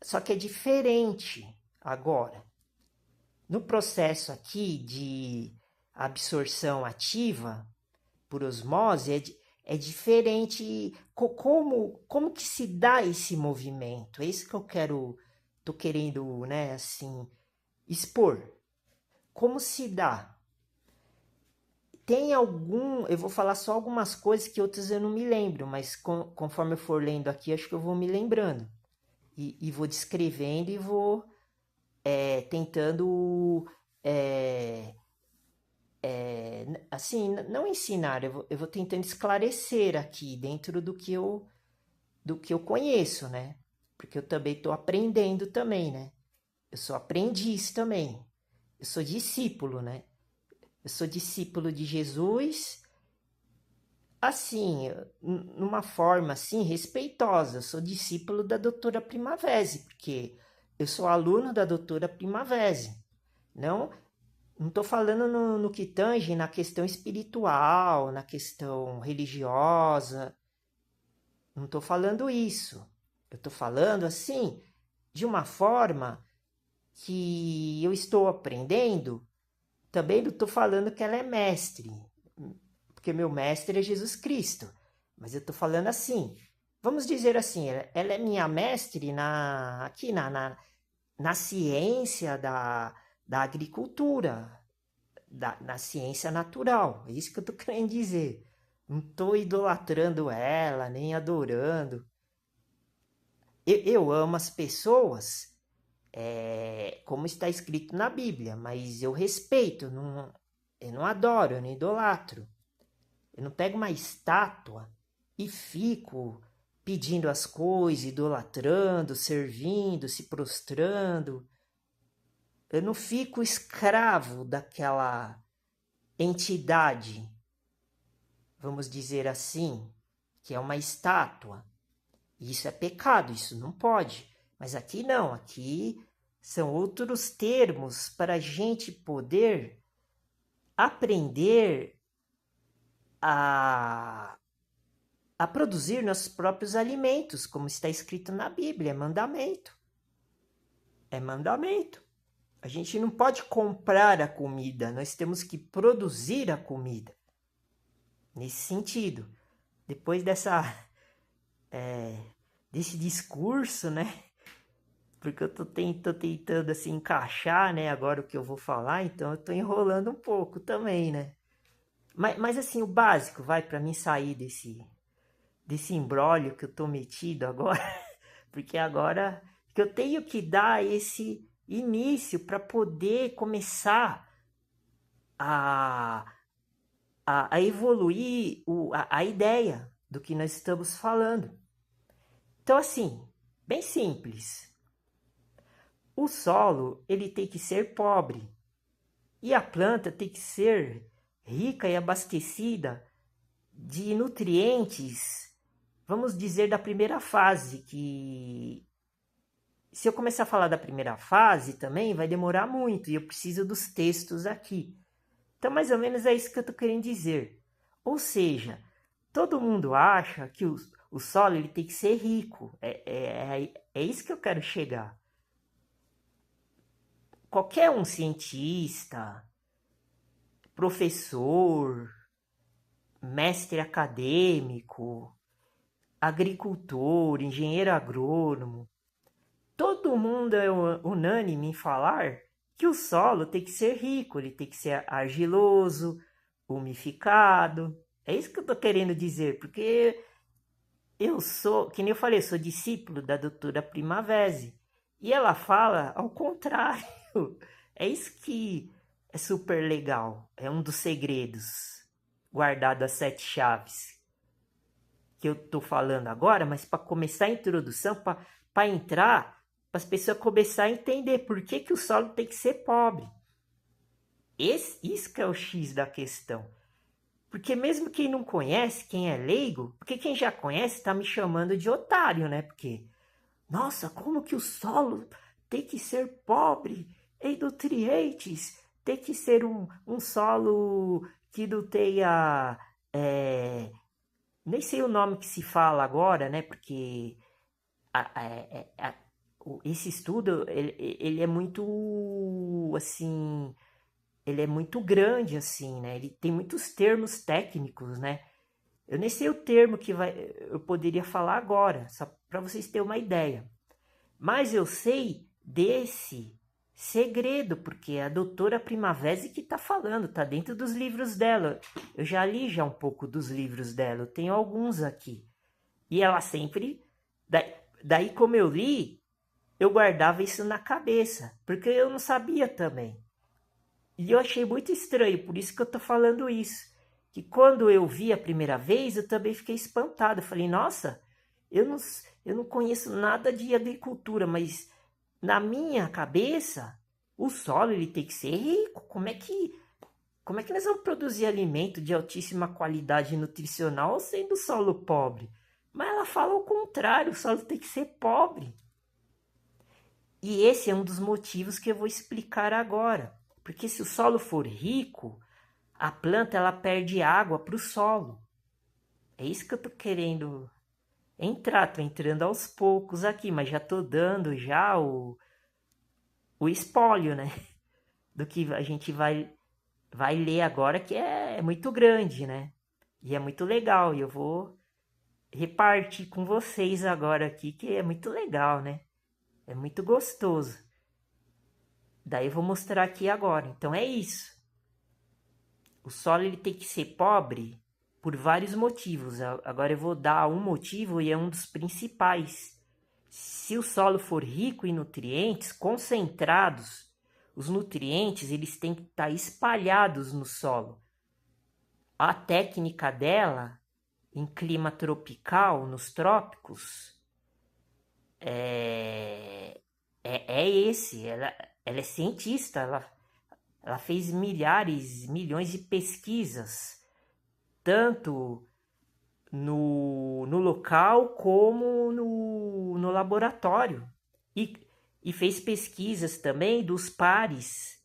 só que é diferente agora. No processo aqui de absorção ativa por osmose, é diferente. Como que se dá esse movimento? É isso que tô querendo, né, assim, expor. Como se dá? Tem eu vou falar só algumas coisas que outras eu não me lembro, mas conforme eu for lendo aqui, acho que eu vou me lembrando. E vou descrevendo e vou tentando, assim, não ensinar, eu vou tentando esclarecer aqui dentro do que eu conheço, né? Porque eu também estou aprendendo também, né? Eu sou aprendiz também. Eu sou discípulo, né? Eu sou discípulo de Jesus, assim, numa forma assim respeitosa. Eu sou discípulo da doutora Primavera, porque eu sou aluno da doutora Primavera. Não estou falando no que tange na questão espiritual, na questão religiosa. Não estou falando isso. Eu estou falando assim, de uma forma que eu estou aprendendo. Também não estou falando que ela é mestre, porque meu mestre é Jesus Cristo. Mas eu estou falando assim, vamos dizer assim, ela é minha mestre aqui na ciência da agricultura, na ciência natural. É isso que eu estou querendo dizer. Não estou idolatrando ela, nem adorando. Eu amo as pessoas, como está escrito na Bíblia, mas eu respeito, eu não adoro, eu não idolatro. Eu não pego uma estátua e fico pedindo as coisas, idolatrando, servindo, se prostrando. Eu não fico escravo daquela entidade, vamos dizer assim, que é uma estátua. Isso é pecado, isso não pode. Mas aqui não, aqui são outros termos para a gente poder aprender a produzir nossos próprios alimentos, como está escrito na Bíblia, é mandamento. É mandamento. A gente não pode comprar a comida, nós temos que produzir a comida. Nesse sentido, depois desse discurso, né? Porque eu tô tentando assim encaixar, né? Agora o que eu vou falar, então eu tô enrolando um pouco também, né? Mas assim, o básico, vai, para mim sair desse imbróglio que eu tô metido agora, porque agora que eu tenho que dar esse início para poder começar a, a evoluir a ideia do que nós estamos falando. Então, assim, bem simples. O solo ele tem que ser pobre e a planta tem que ser rica e abastecida de nutrientes, vamos dizer, da primeira fase, que se eu começar a falar da primeira fase também vai demorar muito e eu preciso dos textos aqui. Então, mais ou menos é isso que eu estou querendo dizer. Ou seja, todo mundo acha que o solo ele tem que ser rico. É isso que eu quero chegar. Qualquer um cientista, professor, mestre acadêmico, agricultor, engenheiro agrônomo, todo mundo é unânime em falar que o solo tem que ser rico, ele tem que ser argiloso, umificado. É isso que eu estou querendo dizer, porque eu sou, que nem eu falei, eu sou discípulo da doutora Primavesi. E ela fala ao contrário. É isso que é super legal. É um dos segredos guardado às 7 chaves que eu tô falando agora, mas para começar a introdução, para entrar, para as pessoas começarem a entender por que o solo tem que ser pobre. Isso que é o X da questão. Porque mesmo quem não conhece, quem é leigo, porque quem já conhece está me chamando de otário, né? Porque, nossa, como que o solo tem que ser pobre em nutrientes? Tem que ser um solo que não tenha... nem sei o nome que se fala agora, né? Porque esse estudo, ele é muito, assim... Ele é muito grande, assim, né? Ele tem muitos termos técnicos, né? Eu nem sei o termo que eu poderia falar agora, só para vocês terem uma ideia. Mas eu sei desse segredo, porque é a doutora Primavesi que está falando, está dentro dos livros dela. Eu já li já um pouco dos livros dela, eu tenho alguns aqui. E ela sempre... Daí como eu li, eu guardava isso na cabeça, porque eu não sabia também. E eu achei muito estranho, por isso que eu tô falando isso. Que quando eu vi a primeira vez, eu também fiquei espantado. Eu falei, nossa, eu não conheço nada de agricultura, mas na minha cabeça, o solo ele tem que ser rico. Como é que nós vamos produzir alimento de altíssima qualidade nutricional sendo solo pobre? Mas ela fala o contrário, o solo tem que ser pobre. E esse é um dos motivos que eu vou explicar agora. Porque se o solo for rico, a planta ela perde água para o solo. É isso que eu estou querendo entrar. Estou entrando aos poucos aqui, mas já estou dando já o espólio, né? Do que a gente vai ler agora, que é muito grande, né? E é muito legal. E eu vou repartir com vocês agora aqui, que é muito legal, né? É muito gostoso. Daí eu vou mostrar aqui agora. Então é isso. O solo ele tem que ser pobre por vários motivos. Agora eu vou dar um motivo e é um dos principais. Se o solo for rico em nutrientes concentrados, os nutrientes eles têm que estar espalhados no solo. A técnica dela, em clima tropical, nos trópicos, é esse. Ela é cientista, ela fez milhões de pesquisas, tanto no local como no laboratório. E fez pesquisas também dos pares,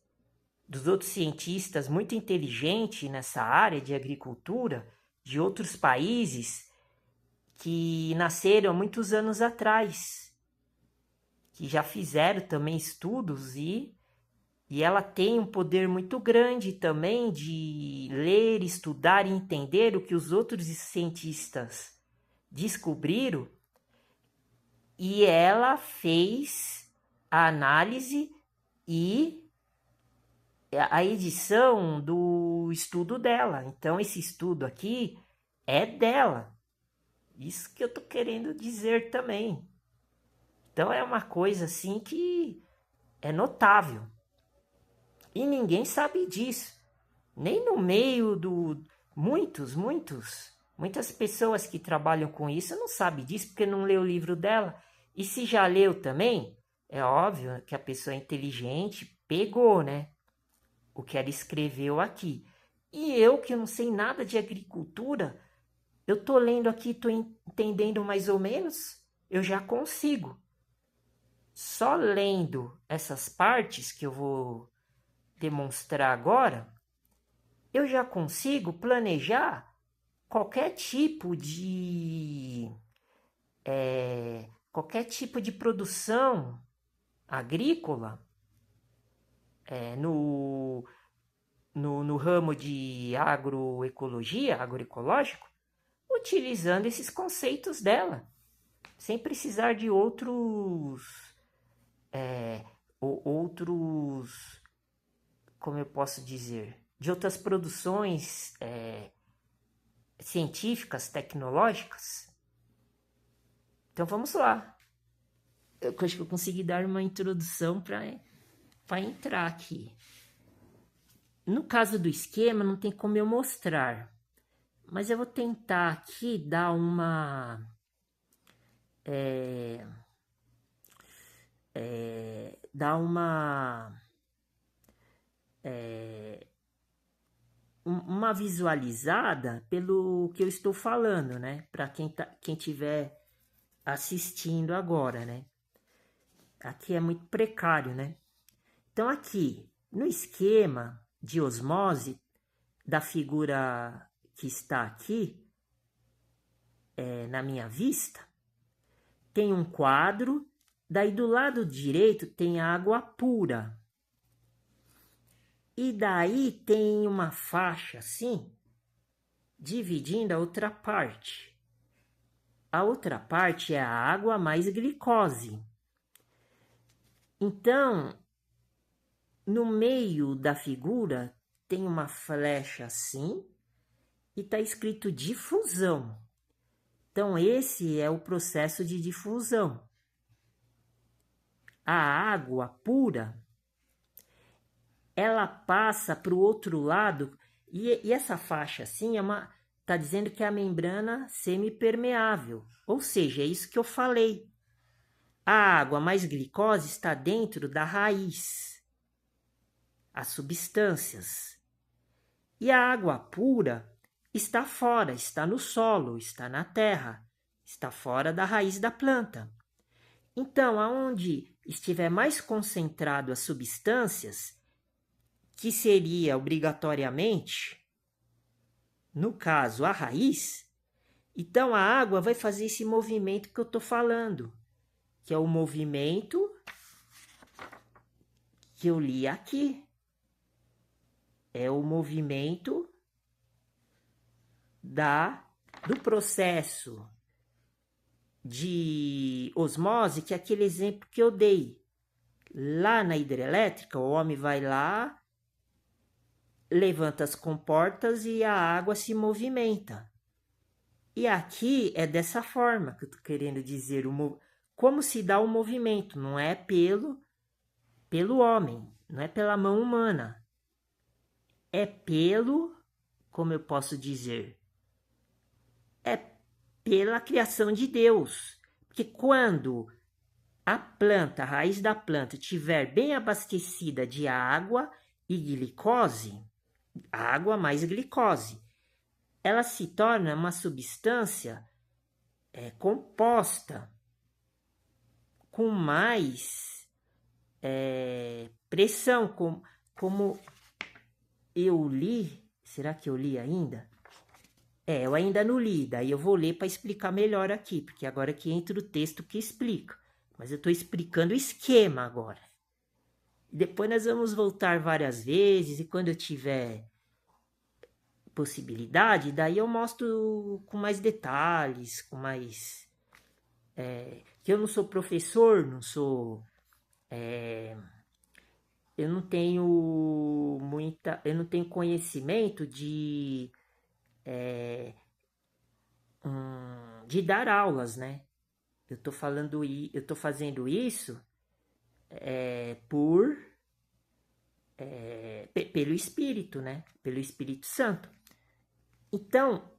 dos outros cientistas muito inteligentes nessa área de agricultura, de outros países que nasceram muitos anos atrás, que já fizeram também estudos e ela tem um poder muito grande também de ler, estudar e entender o que os outros cientistas descobriram. E ela fez a análise e a edição do estudo dela. Então, esse estudo aqui é dela. Isso que eu tô querendo dizer também. Então, é uma coisa assim que é notável. E ninguém sabe disso. Nem no meio do... Muitas pessoas que trabalham com isso não sabem disso porque não leu o livro dela. E se já leu também, é óbvio que a pessoa é inteligente pegou, né? O que ela escreveu aqui. E eu, que não sei nada de agricultura, eu tô lendo aqui, tô entendendo mais ou menos, eu já consigo. Só lendo essas partes que eu vou demonstrar agora, eu já consigo planejar qualquer tipo de produção agrícola no ramo de agroecologia, agroecológico, utilizando esses conceitos dela, sem precisar de outros, como eu posso dizer, de outras produções científicas, tecnológicas. Então vamos lá. Eu acho que eu consegui dar uma introdução para entrar aqui. No caso do esquema, não tem como eu mostrar, mas eu vou tentar aqui dar uma visualizada pelo que eu estou falando, né? Para quem estiver assistindo agora, né? Aqui é muito precário, né? Então aqui, no esquema de osmose da figura que está aqui, na minha vista, tem um quadro, daí do lado direito tem água pura. E daí tem uma faixa assim, dividindo a outra parte. A outra parte é a água mais glicose. Então, no meio da figura tem uma flecha assim e está escrito difusão. Então, esse é o processo de difusão. A água pura, ela passa para o outro lado e essa faixa assim está dizendo que é a membrana semipermeável. Ou seja, é isso que eu falei. A água mais glicose está dentro da raiz, as substâncias. E a água pura está fora, está no solo, está na terra, está fora da raiz da planta. Então, aonde estiver mais concentrado as substâncias, que seria obrigatoriamente, no caso, a raiz, então a água vai fazer esse movimento que eu estou falando, que é o movimento que eu li aqui. É o movimento do processo de osmose, que é aquele exemplo que eu dei. Lá na hidrelétrica, o homem vai lá, levanta as comportas e a água se movimenta. E aqui é dessa forma que eu estou querendo dizer, como se dá o movimento, não é pelo homem, não é pela mão humana, é como eu posso dizer, é pela criação de Deus. Porque quando a raiz da planta estiver bem abastecida de água e glicose, água mais glicose, ela se torna uma substância composta com mais pressão, como eu li. Será que eu li ainda? Eu ainda não li, daí eu vou ler para explicar melhor aqui, porque agora que entra o texto que explica. Mas eu estou explicando o esquema agora. Depois nós vamos voltar várias vezes, e quando eu tiver possibilidade, daí eu mostro com mais detalhes, com mais... que eu não sou professor, não sou... eu não tenho eu não tenho conhecimento de dar aulas, né? Eu tô fazendo isso pelo Espírito, né? Pelo Espírito Santo. Então,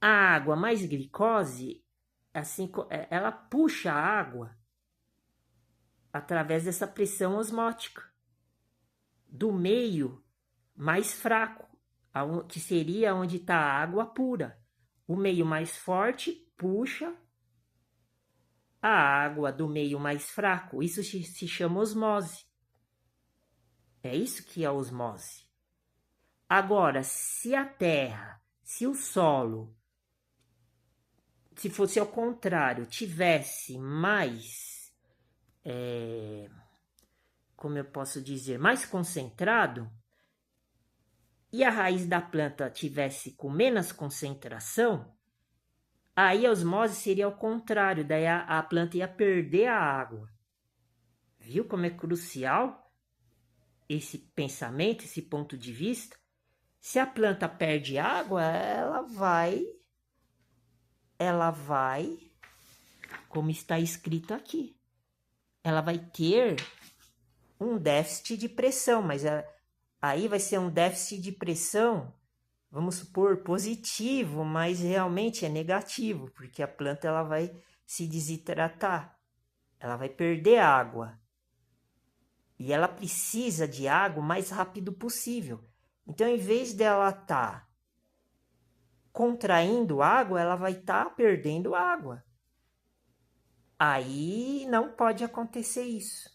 a água mais glicose, assim, ela puxa a água através dessa pressão osmótica do meio mais fraco, que seria onde está a água pura. O meio mais forte puxa a água do meio mais fraco. Isso se chama osmose. É isso que é osmose. Agora, se a terra, se o solo, se fosse ao contrário, tivesse mais, como eu posso dizer, mais concentrado, e a raiz da planta tivesse com menos concentração, aí a osmose seria ao contrário, daí a planta ia perder a água. Viu como é crucial esse pensamento, esse ponto de vista? Se a planta perde água, ela vai, como está escrito aqui, ela vai ter um déficit de pressão, mas aí vai ser um déficit de pressão, vamos supor, positivo, mas realmente é negativo, porque a planta ela vai se desidratar, ela vai perder água. E ela precisa de água o mais rápido possível. Então, em vez dela estar contraindo água, ela vai estar perdendo água. Aí não pode acontecer isso.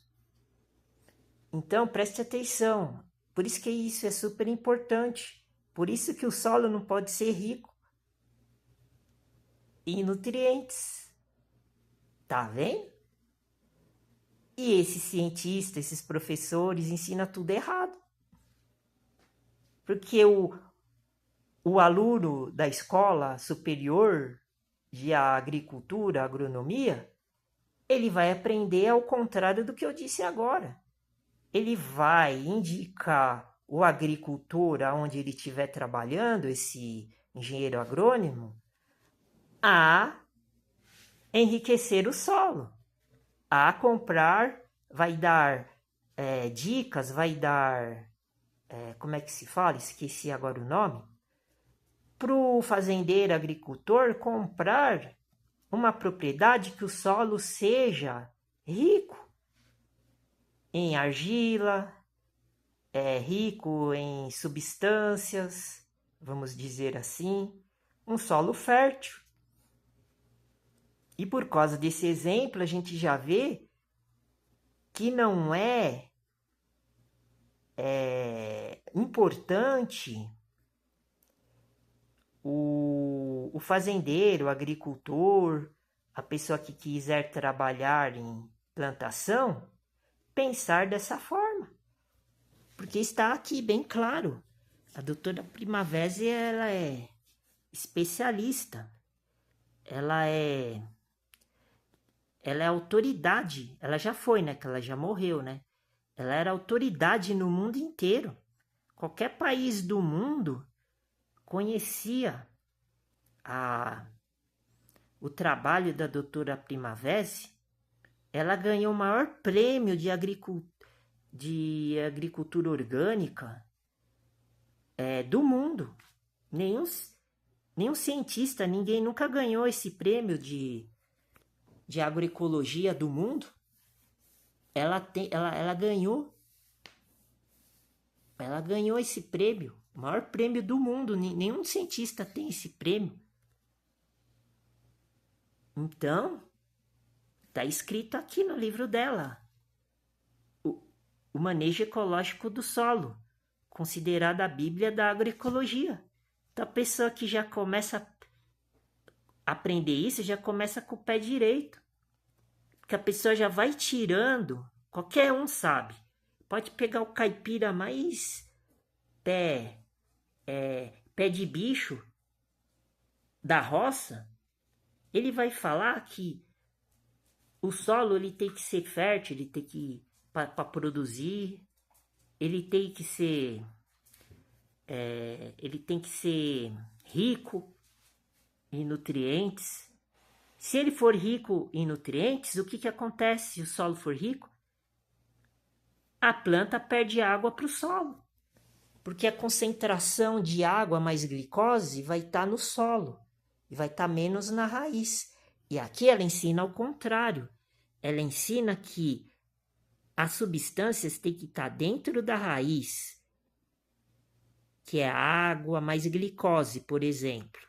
Então, preste atenção. Por isso que isso é super importante. Por isso que o solo não pode ser rico em nutrientes. Tá vendo? E esses cientistas, esses professores ensinam tudo errado. Porque o aluno da escola superior de agricultura, agronomia, ele vai aprender ao contrário do que eu disse agora. Ele vai indicar o agricultor aonde ele estiver trabalhando, esse engenheiro agrônomo, a enriquecer o solo, a comprar, vai dar dicas, vai dar, como é que se fala? Esqueci agora o nome. Para o fazendeiro agricultor comprar uma propriedade que o solo seja rico em argila, rico em substâncias, vamos dizer assim, um solo fértil. E por causa desse exemplo, a gente já vê que não é importante o fazendeiro, o agricultor, a pessoa que quiser trabalhar em plantação, pensar dessa forma. Porque está aqui bem claro. A doutora Primavera, ela é especialista. Ela é ela é autoridade. Ela já foi, né? Que ela já morreu, né? Ela era autoridade no mundo inteiro. Qualquer país do mundo conhecia o trabalho da doutora Primavesi. Ela ganhou o maior prêmio de agricultura orgânica do mundo. Nenhum cientista, ninguém nunca ganhou esse prêmio de agroecologia do mundo. Ela ganhou esse prêmio, o maior prêmio do mundo. Nenhum cientista tem esse prêmio. Então, está escrito aqui no livro dela, o manejo ecológico do solo, considerada a Bíblia da agroecologia. Então, a pessoa que já começa a aprender isso, já começa com o pé direito. Porque a pessoa já vai tirando, qualquer um sabe. Pode pegar o caipira mais pé de bicho da roça, ele vai falar que o solo ele tem que ser fértil, ele tem que para produzir, ele tem que ser rico em nutrientes. Se ele for rico em nutrientes, o que acontece se o solo for rico? A planta perde água para o solo, porque a concentração de água mais glicose vai estar no solo e vai estar menos na raiz. E aqui ela ensina ao contrário. Ela ensina que as substâncias têm que estar dentro da raiz, que é a água mais glicose, por exemplo.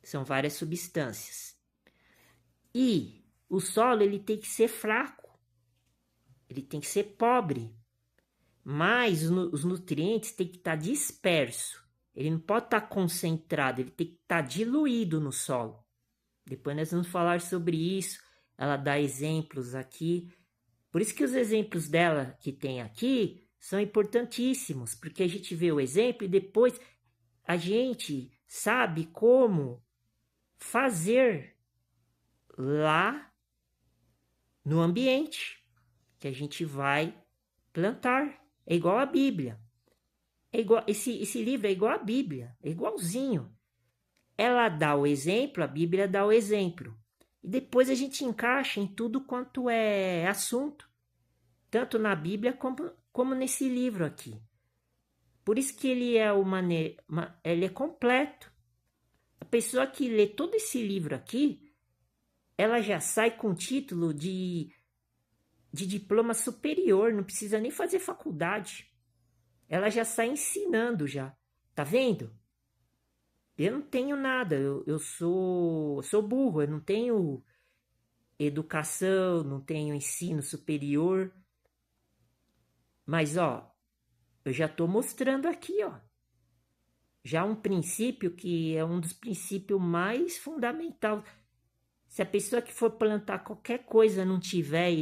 São várias substâncias. E o solo ele tem que ser fraco, ele tem que ser pobre, mas os nutrientes têm que estar dispersos. Ele não pode estar concentrado, ele tem que estar diluído no solo. Depois nós vamos falar sobre isso. Ela dá exemplos aqui. Por isso que os exemplos dela que tem aqui são importantíssimos, porque a gente vê o exemplo e depois a gente sabe como fazer lá no ambiente que a gente vai plantar. É igual a Bíblia. Esse livro é igual a Bíblia, é igualzinho. Ela dá o exemplo, a Bíblia dá o exemplo. E depois a gente encaixa em tudo quanto é assunto, tanto na Bíblia como nesse livro aqui. Por isso que ele é completo. A pessoa que lê todo esse livro aqui, ela já sai com título de diploma superior, não precisa nem fazer faculdade. Ela já sai ensinando já. Tá vendo? Eu não tenho nada, eu sou burro, eu não tenho educação, não tenho ensino superior. Mas, ó, eu já estou mostrando aqui, ó. Já um princípio que é um dos princípios mais fundamentais. Se a pessoa que for plantar qualquer coisa não tiver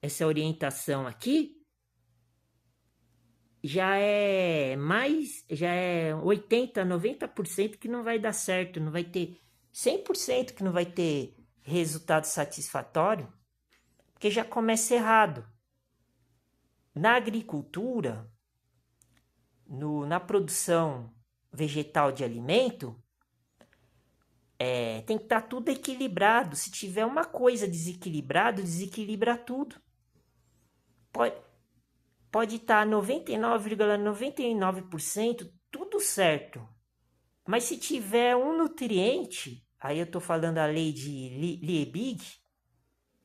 essa orientação aqui, já é 80, 90% que não vai dar certo, não vai ter 100% que não vai ter resultado satisfatório, porque já começa errado. Na agricultura, na produção vegetal de alimento, tem que estar tudo equilibrado. Se tiver uma coisa desequilibrada, desequilibra tudo. Pode estar 99,99% tudo certo. Mas se tiver um nutriente, aí eu estou falando a lei de Liebig,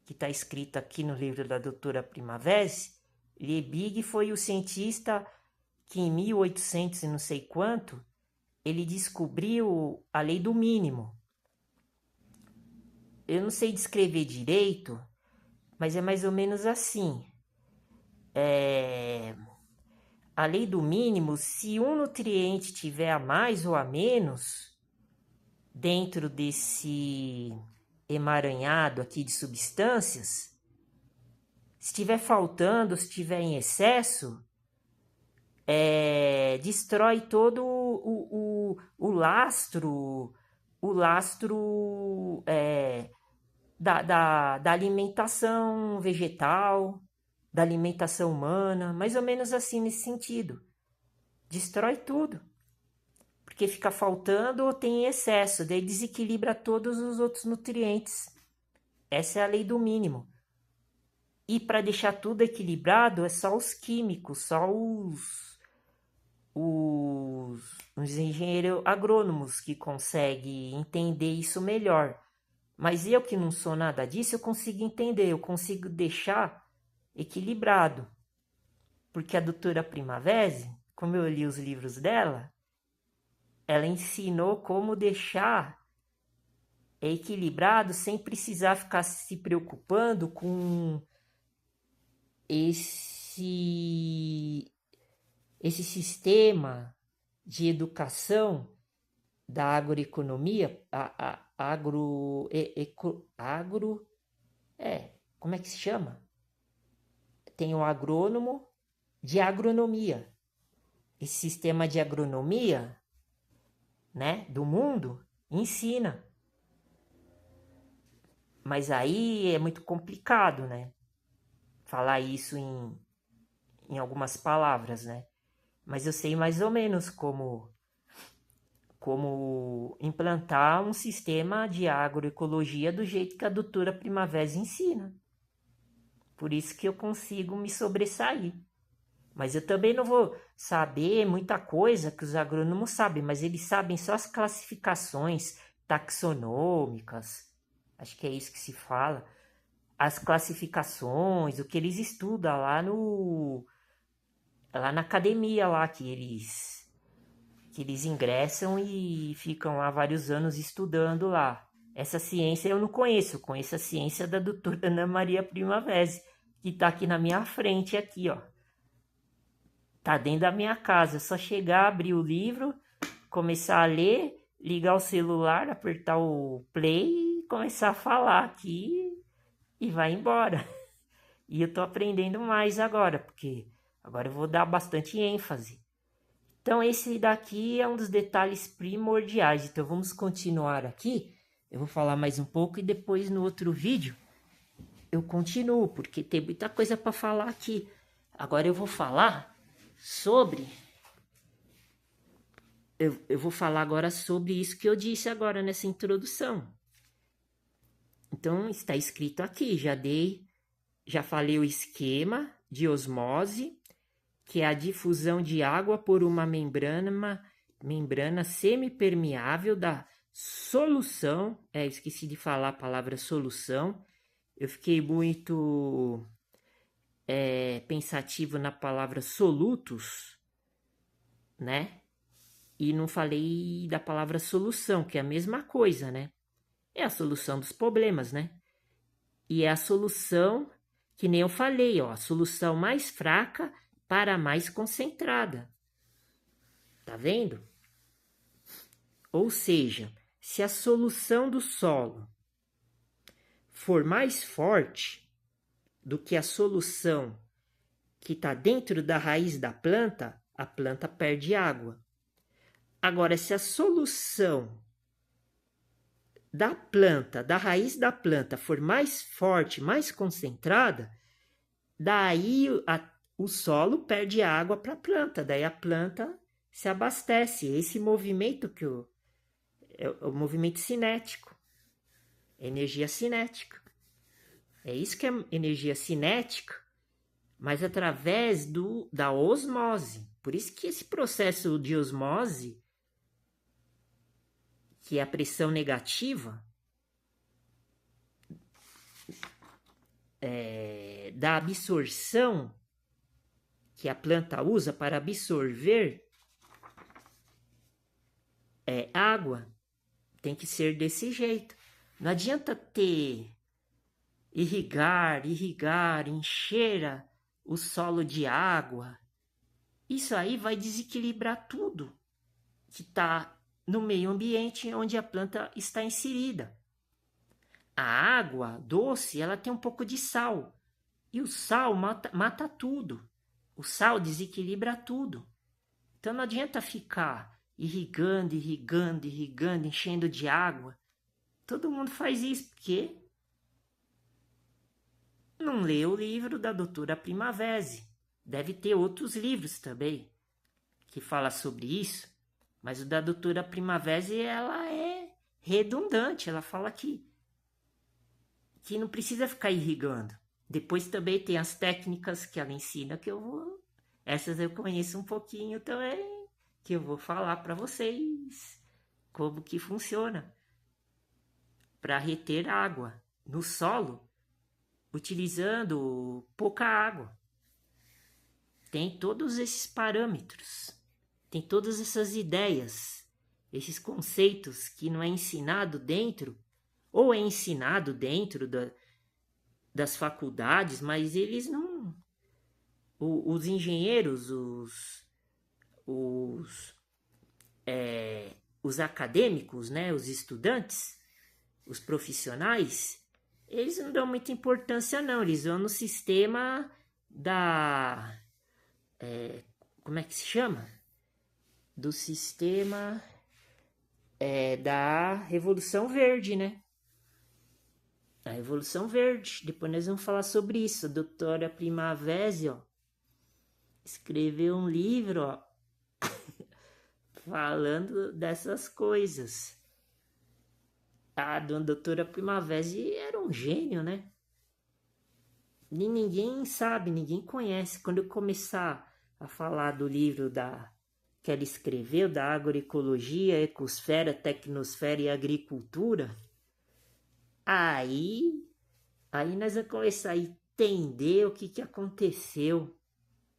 que está escrita aqui no livro da doutora Primavesi. Liebig foi o cientista que em 1800 e não sei quanto, ele descobriu a lei do mínimo. Eu não sei descrever direito, mas é mais ou menos assim. A lei do mínimo, se um nutriente tiver a mais ou a menos dentro desse emaranhado aqui de substâncias, se estiver faltando, se estiver em excesso, destrói todo o lastro o lastro da alimentação vegetal, da alimentação humana, mais ou menos assim nesse sentido. Destrói tudo, porque fica faltando ou tem excesso, daí desequilibra todos os outros nutrientes. Essa é a lei do mínimo. E para deixar tudo equilibrado é só os químicos, só os engenheiros agrônomos que conseguem entender isso melhor. Mas eu que não sou nada disso, eu consigo entender, eu consigo deixar equilibrado. Porque a doutora Primavesi, como eu li os livros dela, ela ensinou como deixar equilibrado sem precisar ficar se preocupando com esse sistema de educação da agroeconomia, como é que se chama? Tem o agrônomo de agronomia. Esse sistema de agronomia, né, do mundo, ensina. Mas aí é muito complicado, né? Falar isso em algumas palavras, né? Mas eu sei mais ou menos como implantar um sistema de agroecologia do jeito que a doutora Primavera ensina. Por isso que eu consigo me sobressair. Mas eu também não vou saber muita coisa que os agrônomos sabem, mas eles sabem só as classificações taxonômicas, acho que é isso que se fala, as classificações, o que eles estudam lá na academia lá que eles ingressam e ficam lá vários anos estudando lá. Essa ciência eu não conheço, eu conheço a ciência da doutora Ana Maria Primavesi, que está aqui na minha frente, aqui, ó. Tá dentro da minha casa, é só chegar, abrir o livro, começar a ler, ligar o celular, apertar o play e começar a falar aqui e vai embora. E eu tô aprendendo mais agora, porque agora eu vou dar bastante ênfase. Então esse daqui é um dos detalhes primordiais. Então vamos continuar aqui. Eu vou falar mais um pouco e depois no outro vídeo eu continuo, porque tem muita coisa para falar aqui. Agora eu vou falar sobre... Eu vou falar agora sobre isso que eu disse agora nessa introdução. Então está escrito aqui, já falei o esquema de osmose, que é a difusão de água por uma membrana semipermeável da solução. Esqueci de falar a palavra solução. Eu fiquei muito pensativo na palavra solutos, né? E não falei da palavra solução, que é a mesma coisa, né? É a solução dos problemas, né? E é a solução, que nem eu falei, ó, a solução mais fraca para a mais concentrada. Tá vendo? Ou seja, se a solução do solo for mais forte do que a solução que está dentro da raiz da planta, a planta perde água. Agora, se a solução da planta, da raiz da planta, for mais forte, mais concentrada, daí o solo perde água para a planta, daí a planta se abastece. Esse movimento é o movimento cinético, energia cinética. É isso que é energia cinética, mas através da osmose. Por isso que esse processo de osmose, que é a pressão negativa, da absorção que a planta usa para absorver água, tem que ser desse jeito. Não adianta irrigar, encher o solo de água. Isso aí vai desequilibrar tudo que está no meio ambiente onde a planta está inserida. A água doce, ela tem um pouco de sal. E o sal mata tudo. O sal desequilibra tudo. Então não adianta ficar irrigando, irrigando, irrigando, enchendo de água. Todo mundo faz isso porque não lê o livro da doutora Primavesi. Deve ter outros livros também que fala sobre isso, mas o da doutora Primavesi, ela é redundante, ela fala que não precisa ficar irrigando. Depois também tem as técnicas que ela ensina essas eu conheço um pouquinho também, que eu vou falar para vocês como que funciona para reter água no solo utilizando pouca água. Tem todos esses parâmetros, tem todas essas ideias, esses conceitos que não é ensinado dentro, ou é ensinado dentro das faculdades, mas eles não... Os engenheiros, os acadêmicos, né, os estudantes, os profissionais, eles não dão muita importância não, eles vão no sistema da... como é que se chama? Do sistema da Revolução Verde, né? A Revolução Verde. Depois nós vamos falar sobre isso. A doutora Primavesi, ó, escreveu um livro, ó, falando dessas coisas. A doutora Primavesi era um gênio, né? E ninguém sabe, ninguém conhece. Quando eu começar a falar do livro que ela escreveu, da agroecologia, ecosfera, tecnosfera e agricultura, aí nós vamos começar a entender o que aconteceu,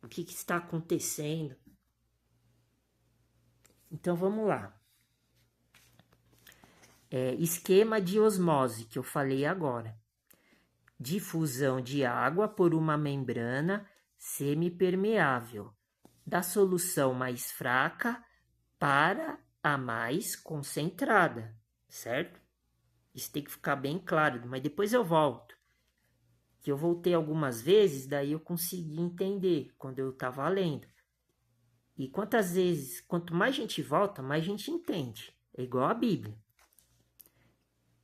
o que está acontecendo. Então vamos lá. Esquema de osmose que eu falei agora. Difusão de água por uma membrana semipermeável, da solução mais fraca para a mais concentrada, certo? Isso tem que ficar bem claro, mas depois eu volto. Que eu voltei algumas vezes, daí eu consegui entender quando eu estava lendo. E quanto mais gente volta, mais gente entende. É igual a Bíblia.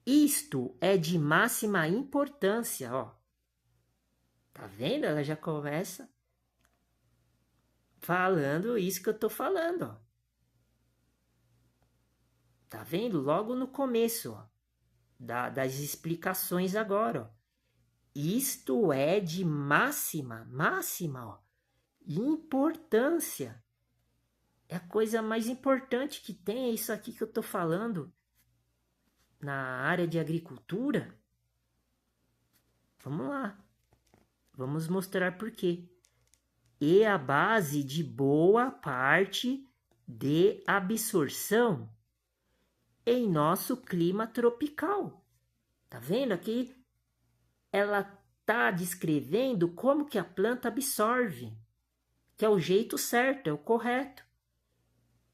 Isto é de máxima importância, ó. Tá vendo? Ela já começa falando isso que eu tô falando, ó. Tá vendo? Logo no começo, ó, das explicações agora, ó. Isto é de máxima, ó, importância. É a coisa mais importante que tem, é isso aqui que eu tô falando na área de agricultura. Vamos lá. Vamos mostrar por quê. E a base de boa parte de absorção em nosso clima tropical. Tá vendo aqui? Ela tá descrevendo como que a planta absorve, que é o jeito certo, é o correto.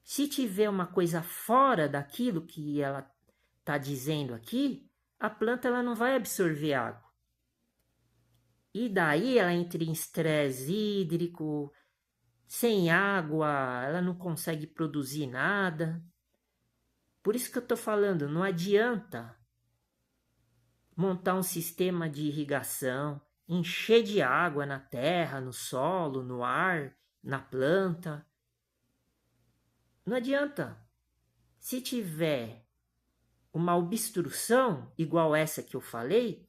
Se tiver uma coisa fora daquilo que ela tá dizendo aqui, a planta ela não vai absorver água. E daí ela entra em estresse hídrico, sem água, ela não consegue produzir nada. Por isso que eu tô falando, não adianta montar um sistema de irrigação, encher de água na terra, no solo, no ar, na planta. Não adianta. Se tiver uma obstrução, igual essa que eu falei,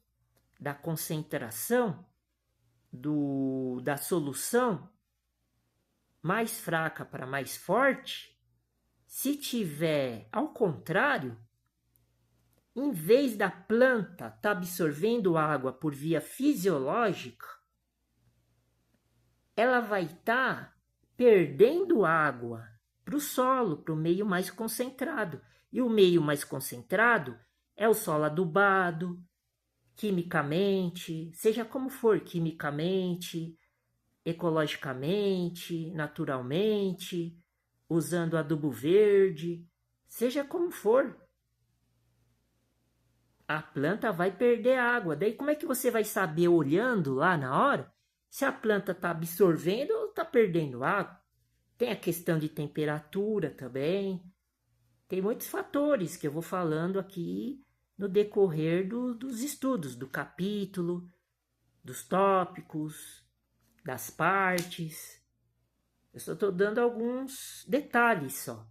da concentração da solução mais fraca para mais forte, se tiver ao contrário, em vez da planta estar absorvendo água por via fisiológica, ela vai estar perdendo água para o solo, para o meio mais concentrado. E o meio mais concentrado é o solo adubado, quimicamente, seja como for, quimicamente, ecologicamente, naturalmente, usando adubo verde, seja como for. A planta vai perder água. Daí como é que você vai saber olhando lá na hora se a planta está absorvendo ou está perdendo água? Tem a questão de temperatura também. Tem muitos fatores que eu vou falando aqui no decorrer dos estudos, do capítulo, dos tópicos, das partes. Eu só estou dando alguns detalhes só.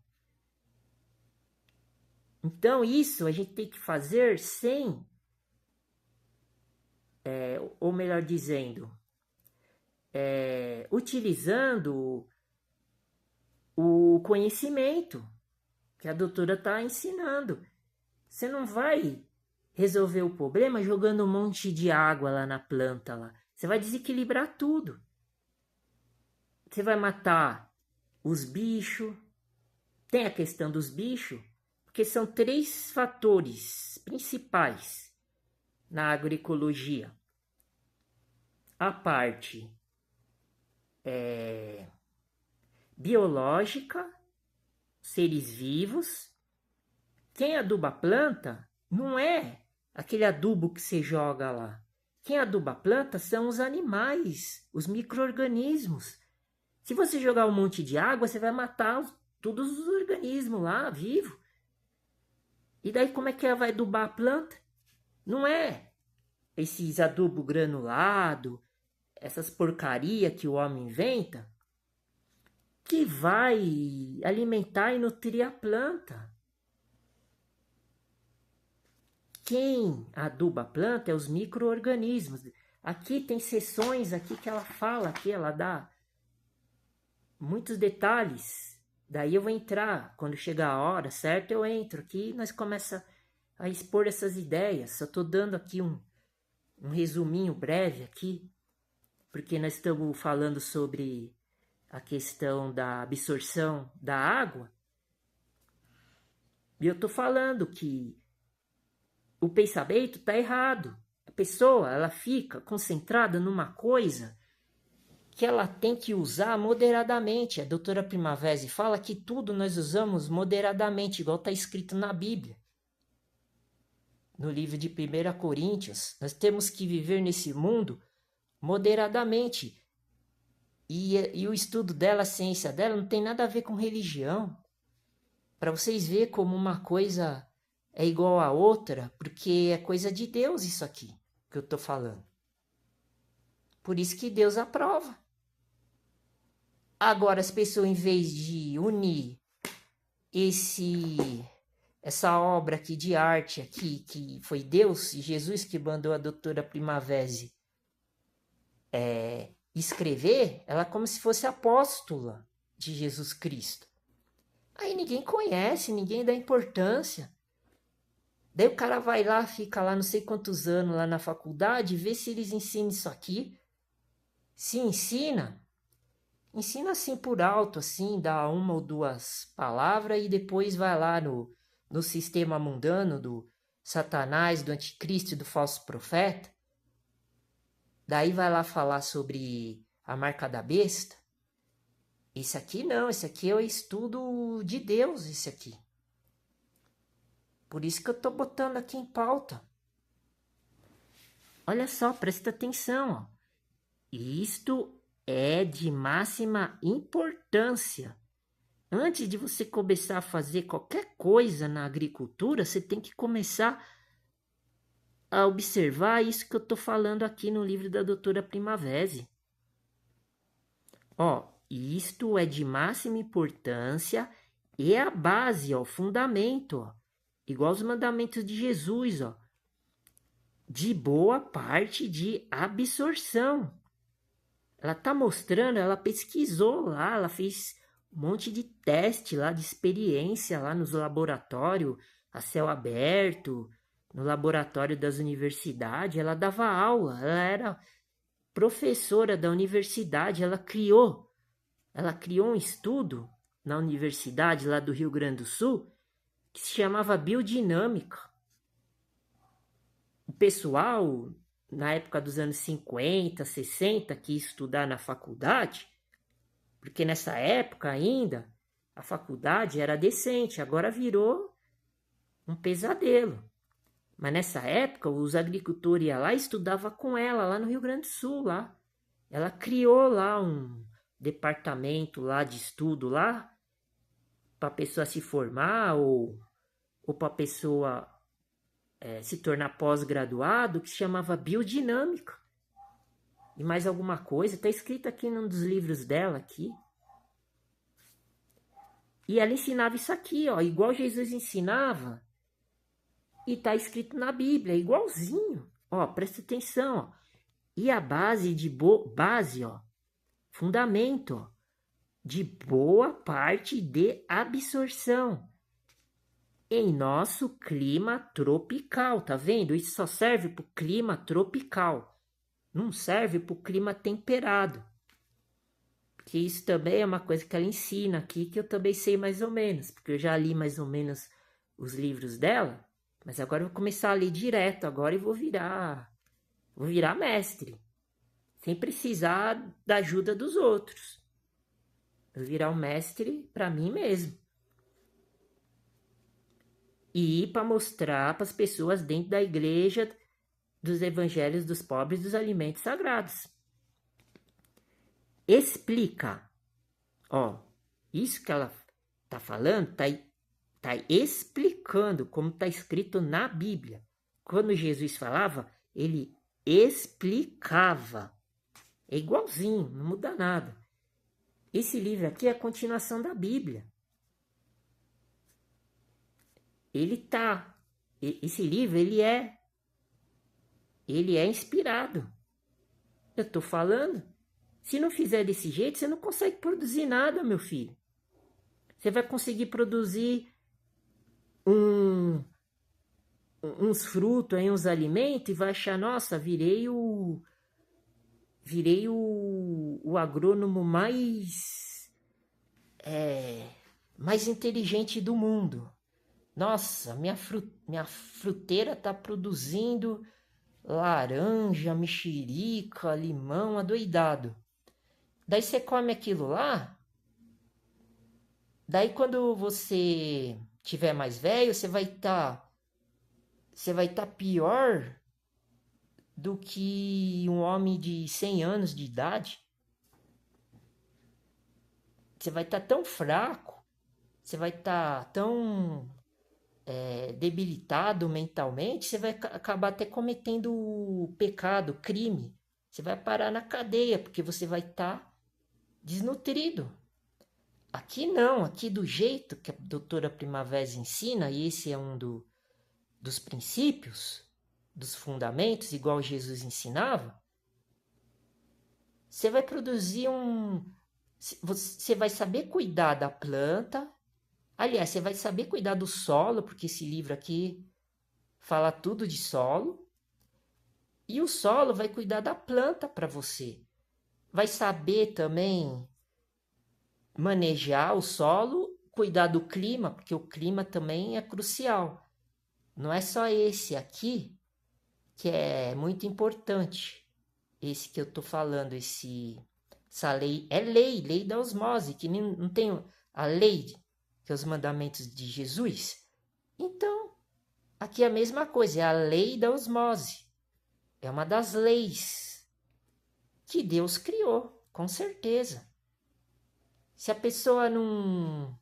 Então isso a gente tem que fazer sem, ou melhor dizendo, utilizando o conhecimento que a doutora está ensinando. Você não vai resolver o problema jogando um monte de água lá na planta lá. Você vai desequilibrar tudo. Você vai matar os bichos. Tem a questão dos bichos, porque são 3 fatores principais na agroecologia. A parte biológica, seres vivos. Quem aduba a planta não é aquele adubo que você joga lá. Quem aduba a planta são os animais, os micro-organismos. Se você jogar um monte de água, você vai matar todos os organismos lá, vivos. E daí como é que ela vai adubar a planta? Não é esses adubo granulado, essas porcaria que o homem inventa, que vai alimentar e nutrir a planta. Quem aduba a planta é os micro-organismos. Aqui tem sessões aqui que ela fala, que ela dá muitos detalhes. Daí eu vou entrar, quando chegar a hora, certo? Eu entro aqui e nós começamos a expor essas ideias. Só estou dando aqui um resuminho breve aqui, porque nós estamos falando sobre a questão da absorção da água. E eu estou falando que o pensamento está errado. A pessoa ela fica concentrada numa coisa que ela tem que usar moderadamente. A doutora Primavesi fala que tudo nós usamos moderadamente, igual está escrito na Bíblia. No livro de 1 Coríntios, nós temos que viver nesse mundo moderadamente. E o estudo dela, a ciência dela, não tem nada a ver com religião. Para vocês verem como uma coisa é igual a outra, porque é coisa de Deus isso aqui que eu estou falando. Por isso que Deus aprova. Agora as pessoas, em vez de unir essa obra aqui de arte aqui, que foi Deus e Jesus que mandou a doutora Primavesi escrever, ela como se fosse apóstola de Jesus Cristo. Aí ninguém conhece, ninguém dá importância. Daí o cara vai lá, fica lá não sei quantos anos lá na faculdade, vê se eles ensinam isso aqui. Se ensina assim por alto, assim, dá 1 ou 2 palavras e depois vai lá no sistema mundano do Satanás, do anticristo e do falso profeta. Daí vai lá falar sobre a marca da besta. Esse aqui não, esse aqui é o estudo de Deus, esse aqui. Por isso que eu estou botando aqui em pauta. Olha só, presta atenção. Ó. Isto é de máxima importância. Antes de você começar a fazer qualquer coisa na agricultura, você tem que começar a observar isso que eu estou falando aqui no livro da doutora Primavesi. Ó, isto é de máxima importância e é a base, ó, o fundamento, ó, igual os mandamentos de Jesus, ó, de boa parte de absorção. Ela está mostrando, ela pesquisou lá, ela fez um monte de teste lá, de experiência lá nos laboratórios, a céu aberto, no laboratório das universidades. Ela dava aula, ela era professora da universidade, ela criou um estudo na universidade lá do Rio Grande do Sul que se chamava biodinâmica. O pessoal, na época dos anos 50, 60, que ia estudar na faculdade, porque nessa época ainda a faculdade era decente, agora virou um pesadelo. Mas nessa época os agricultores iam lá e estudavam com ela, lá no Rio Grande do Sul. Lá. Ela criou lá departamento lá de estudo lá, para a pessoa se formar ou para a pessoa se tornar pós-graduado, que se chamava biodinâmica. E mais alguma coisa, está escrito aqui num dos livros dela aqui. E ela ensinava isso aqui, ó, igual Jesus ensinava. E está escrito na Bíblia, igualzinho. Ó, presta atenção, ó. E a base base, ó, fundamento, ó, de boa parte de absorção em nosso clima tropical, tá vendo? Isso só serve para o clima tropical, não serve para o clima temperado. Porque isso também é uma coisa que ela ensina aqui, que eu também sei mais ou menos, porque eu já li mais ou menos os livros dela, mas agora eu vou começar a ler direto agora e vou virar mestre, sem precisar da ajuda dos outros. Eu vou virar um mestre para mim mesmo. E para mostrar para as pessoas dentro da igreja dos evangelhos dos pobres dos alimentos sagrados. Explica. Ó, isso que ela tá falando, tá explicando como tá escrito na Bíblia. Quando Jesus falava, ele explicava. É igualzinho, não muda nada. Esse livro aqui é a continuação da Bíblia. Esse livro, ele é inspirado. Eu tô falando. Se não fizer desse jeito, você não consegue produzir nada, meu filho. Você vai conseguir produzir uns frutos, aí, uns alimentos, e vai achar, nossa, virei o agrônomo mais inteligente do mundo. Nossa, minha fruteira tá produzindo laranja, mexerica, limão, adoidado. Daí você come aquilo lá, daí quando você tiver mais velho, você vai estar pior do que um homem de 100 anos de idade. Você vai estar tão fraco, você vai estar tão debilitado mentalmente, você vai acabar até cometendo pecado, crime. Você vai parar na cadeia, porque você vai estar desnutrido. Aqui não, aqui do jeito que a doutora Primavera ensina, e esse é um dos princípios, dos fundamentos, igual Jesus ensinava, você vai produzir você vai saber cuidar da planta. Aliás, você vai saber cuidar do solo, porque esse livro aqui fala tudo de solo. E o solo vai cuidar da planta para você. Vai saber também manejar o solo, cuidar do clima, porque o clima também é crucial. Não é só esse aqui que é muito importante. Esse que eu estou falando, essa lei, é lei da osmose, que não tem a lei, que é os mandamentos de Jesus. Então, aqui é a mesma coisa, é a lei da osmose. É uma das leis que Deus criou, com certeza. Se a pessoa não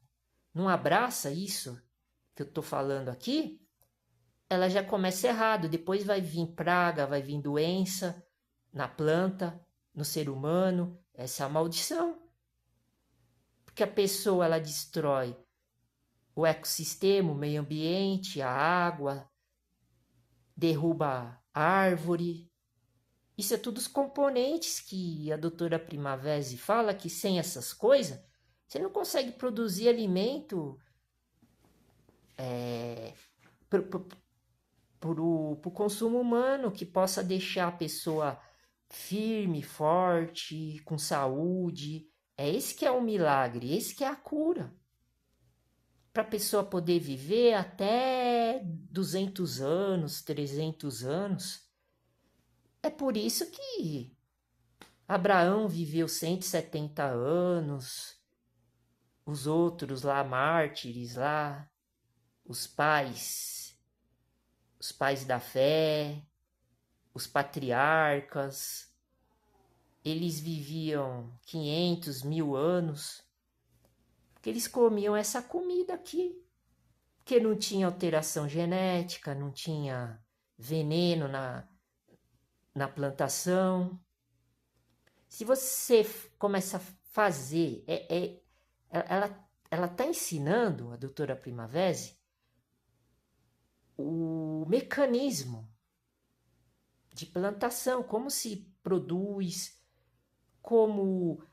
abraça isso que eu estou falando aqui, ela já começa errado. Depois vai vir praga, vai vir doença na planta, no ser humano. Essa é a maldição. Porque a pessoa ela destrói o ecossistema, o meio ambiente, a água, derruba a árvore. Isso é tudo os componentes que a doutora Primavera fala que sem essas coisas você não consegue produzir alimento para o consumo humano, que possa deixar a pessoa firme, forte, com saúde. É esse que é o milagre, esse que é a cura. Para a pessoa poder viver até 200 anos, 300 anos. É por isso que Abraão viveu 170 anos, os outros lá, mártires lá, os pais da fé, os patriarcas, eles viviam 500, 1000 anos, porque eles comiam essa comida aqui, porque não tinha alteração genética, não tinha veneno na plantação. Se você começa a fazer, ela está ensinando, a doutora Primavesi, o mecanismo de plantação, como se produz, como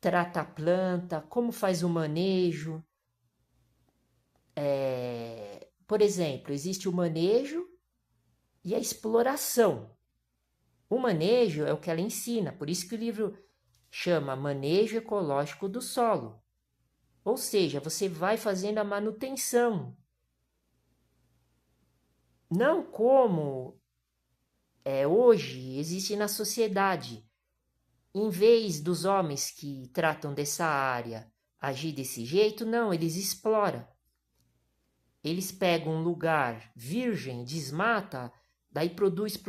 trata a planta, como faz o manejo. Por exemplo, existe o manejo e a exploração. O manejo é o que ela ensina, por isso que o livro chama Manejo Ecológico do Solo. Ou seja, você vai fazendo a manutenção. Não como hoje existe na sociedade. Em vez dos homens que tratam dessa área agir desse jeito, não, eles exploram. Eles pegam um lugar virgem, desmata, daí produz,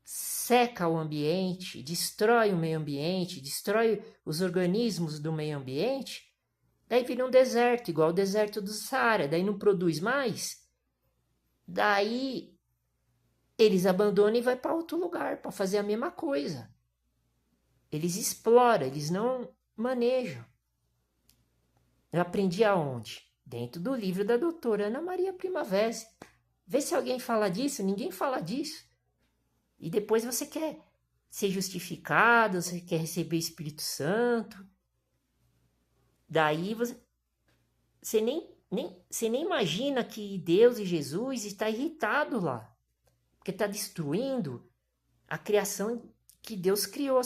seca o ambiente, destrói o meio ambiente, destrói os organismos do meio ambiente, daí vira um deserto, igual o deserto do Saara, daí não produz mais, daí eles abandonam e vai para outro lugar para fazer a mesma coisa. Eles exploram, eles não manejam. Eu aprendi aonde? Dentro do livro da doutora Ana Maria Primavesi. Vê se alguém fala disso, ninguém fala disso. E depois você quer ser justificado, você quer receber o Espírito Santo. Daí você nem imagina que Deus e Jesus está irritado lá. Porque está destruindo a criação que Deus criou.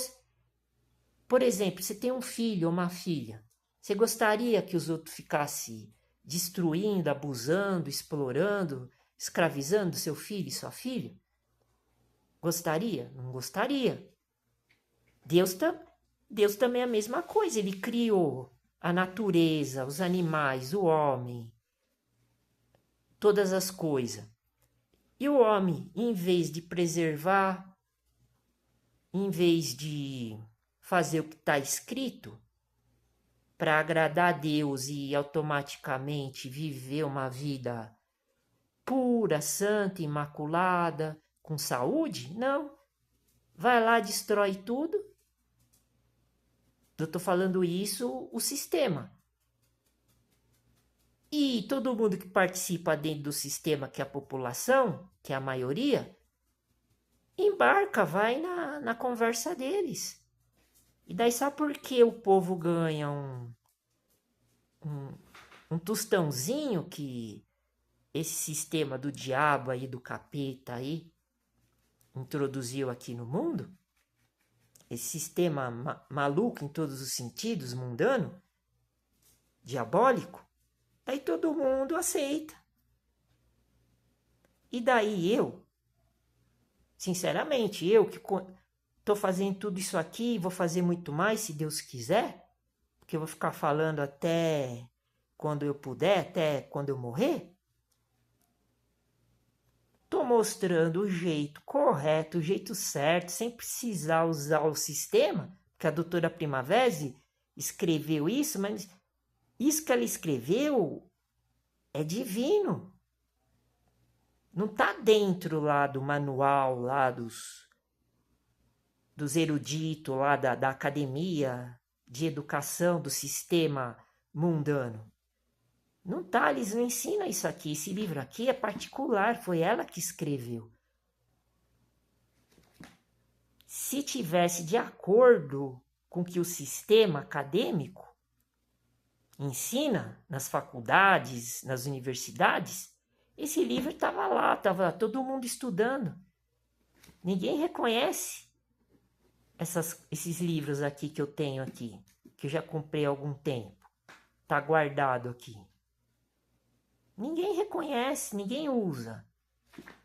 Por exemplo, você tem um filho ou uma filha. Você gostaria que os outros ficassem destruindo, abusando, explorando, escravizando seu filho e sua filha? Gostaria? Não gostaria. Deus também é a mesma coisa. Ele criou a natureza, os animais, o homem, todas as coisas. E o homem, em vez de preservar, em vez de fazer o que está escrito, para agradar a Deus e automaticamente viver uma vida pura, santa, imaculada, com saúde, não. Vai lá, destrói tudo. Eu estou falando isso, o sistema. E todo mundo que participa dentro do sistema, que é a população, que é a maioria, embarca, vai na conversa deles. E daí sabe por que o povo ganha um tostãozinho que esse sistema do diabo aí, do capeta aí, introduziu aqui no mundo? Esse sistema maluco em todos os sentidos, mundano, diabólico, daí todo mundo aceita. E daí sinceramente, eu que estou fazendo tudo isso aqui, vou fazer muito mais se Deus quiser, porque eu vou ficar falando até quando eu puder, até quando eu morrer. Estou mostrando o jeito correto, o jeito certo, sem precisar usar o sistema, porque a doutora Primavesi escreveu isso, mas isso que ela escreveu é divino. Não está dentro lá do manual, lá dos eruditos, lá da academia de educação, do sistema mundano. Não tá, eles não ensinam isso aqui. Esse livro aqui é particular, foi ela que escreveu. Se tivesse de acordo com o que o sistema acadêmico ensina nas faculdades, nas universidades, esse livro estava lá, estava todo mundo estudando. Ninguém reconhece esses livros aqui que eu tenho aqui, que eu já comprei há algum tempo. Está guardado aqui. Ninguém reconhece, ninguém usa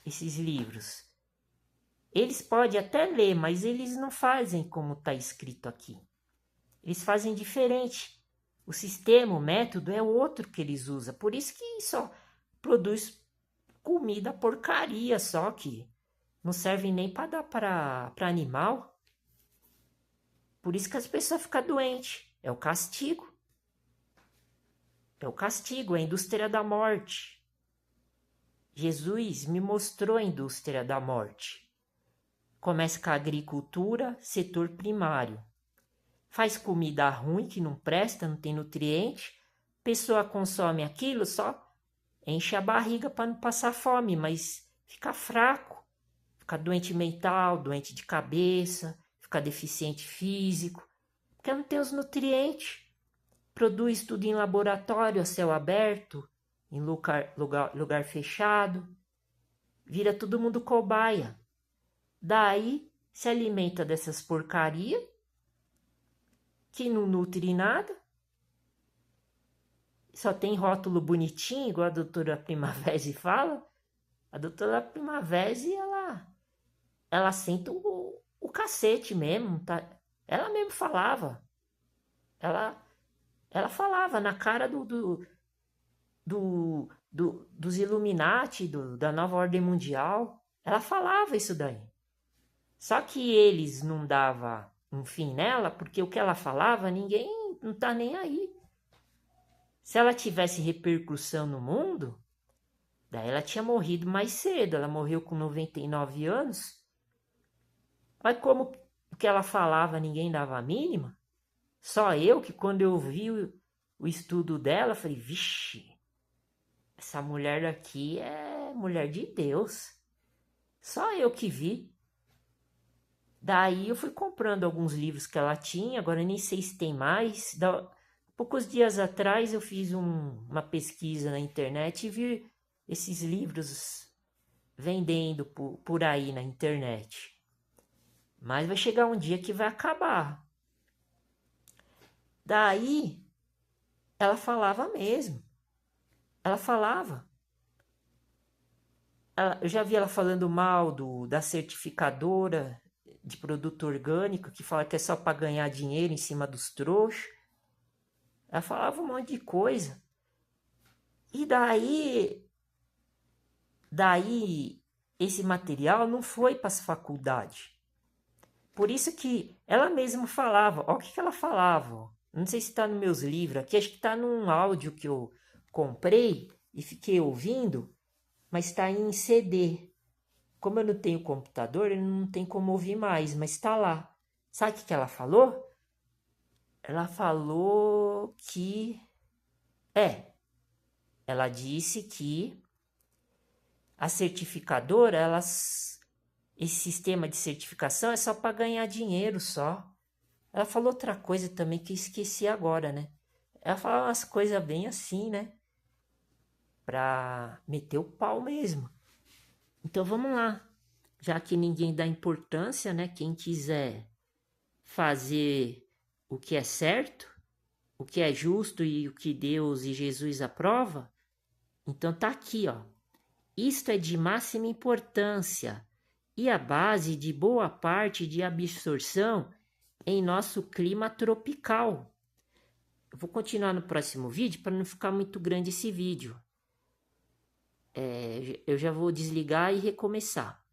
esses livros. Eles podem até ler, mas eles não fazem como está escrito aqui. Eles fazem diferente. O sistema, o método é outro que eles usam. Por isso que só produz comida porcaria só, que não serve nem para dar para animal. Por isso que as pessoas ficam doentes. É o castigo. É o castigo, é a indústria da morte. Jesus me mostrou a indústria da morte. Começa com a agricultura, setor primário. Faz comida ruim, que não presta, não tem nutriente. Pessoa consome aquilo, só enche a barriga para não passar fome, mas fica fraco. Fica doente mental, doente de cabeça, fica deficiente físico. Porque não tem os nutrientes. Produz tudo em laboratório, a céu aberto, em lugar fechado. Vira todo mundo cobaia. Daí se alimenta dessas porcaria que não nutre nada. Só tem rótulo bonitinho, igual a doutora Primavesi fala. A doutora Primavesi, ela senta o cacete mesmo. Tá? Ela mesmo falava. Ela falava na cara dos Illuminati, da nova ordem mundial. Ela falava isso daí. Só que eles não davam um fim nela, porque o que ela falava, ninguém não tá nem aí. Se ela tivesse repercussão no mundo, daí ela tinha morrido mais cedo. Ela morreu com 99 anos. Mas como o que ela falava, ninguém dava a mínima, só eu que quando eu vi o estudo dela, falei, vixe, essa mulher daqui é mulher de Deus. Só eu que vi. Daí eu fui comprando alguns livros que ela tinha, agora nem sei se tem mais. Poucos dias atrás eu fiz uma pesquisa na internet e vi esses livros vendendo por aí na internet. Mas vai chegar um dia que vai acabar. Daí ela falava mesmo. Ela falava. Eu já vi ela falando mal da certificadora de produto orgânico, que fala que é só para ganhar dinheiro em cima dos trouxas. Ela falava um monte de coisa. E daí esse material não foi para as faculdades. Por isso que ela mesma falava. Olha o que ela falava. Não sei se está nos meus livros aqui, acho que está num áudio que eu comprei e fiquei ouvindo, mas está em CD. Como eu não tenho computador, ele não tem como ouvir mais, mas está lá. Sabe o que ela falou? Ela falou que... ela disse que a certificadora, esse sistema de certificação é só para ganhar dinheiro só. Ela falou outra coisa também que eu esqueci agora, né? Ela falou umas coisas bem assim, né? Pra meter o pau mesmo. Então vamos lá. Já que ninguém dá importância, né? Quem quiser fazer o que é certo, o que é justo e o que Deus e Jesus aprova, então tá aqui, ó. Isto é de máxima importância e a base de boa parte de absorção em nosso clima tropical. Eu vou continuar no próximo vídeo para não ficar muito grande esse vídeo. Eu já vou desligar e recomeçar.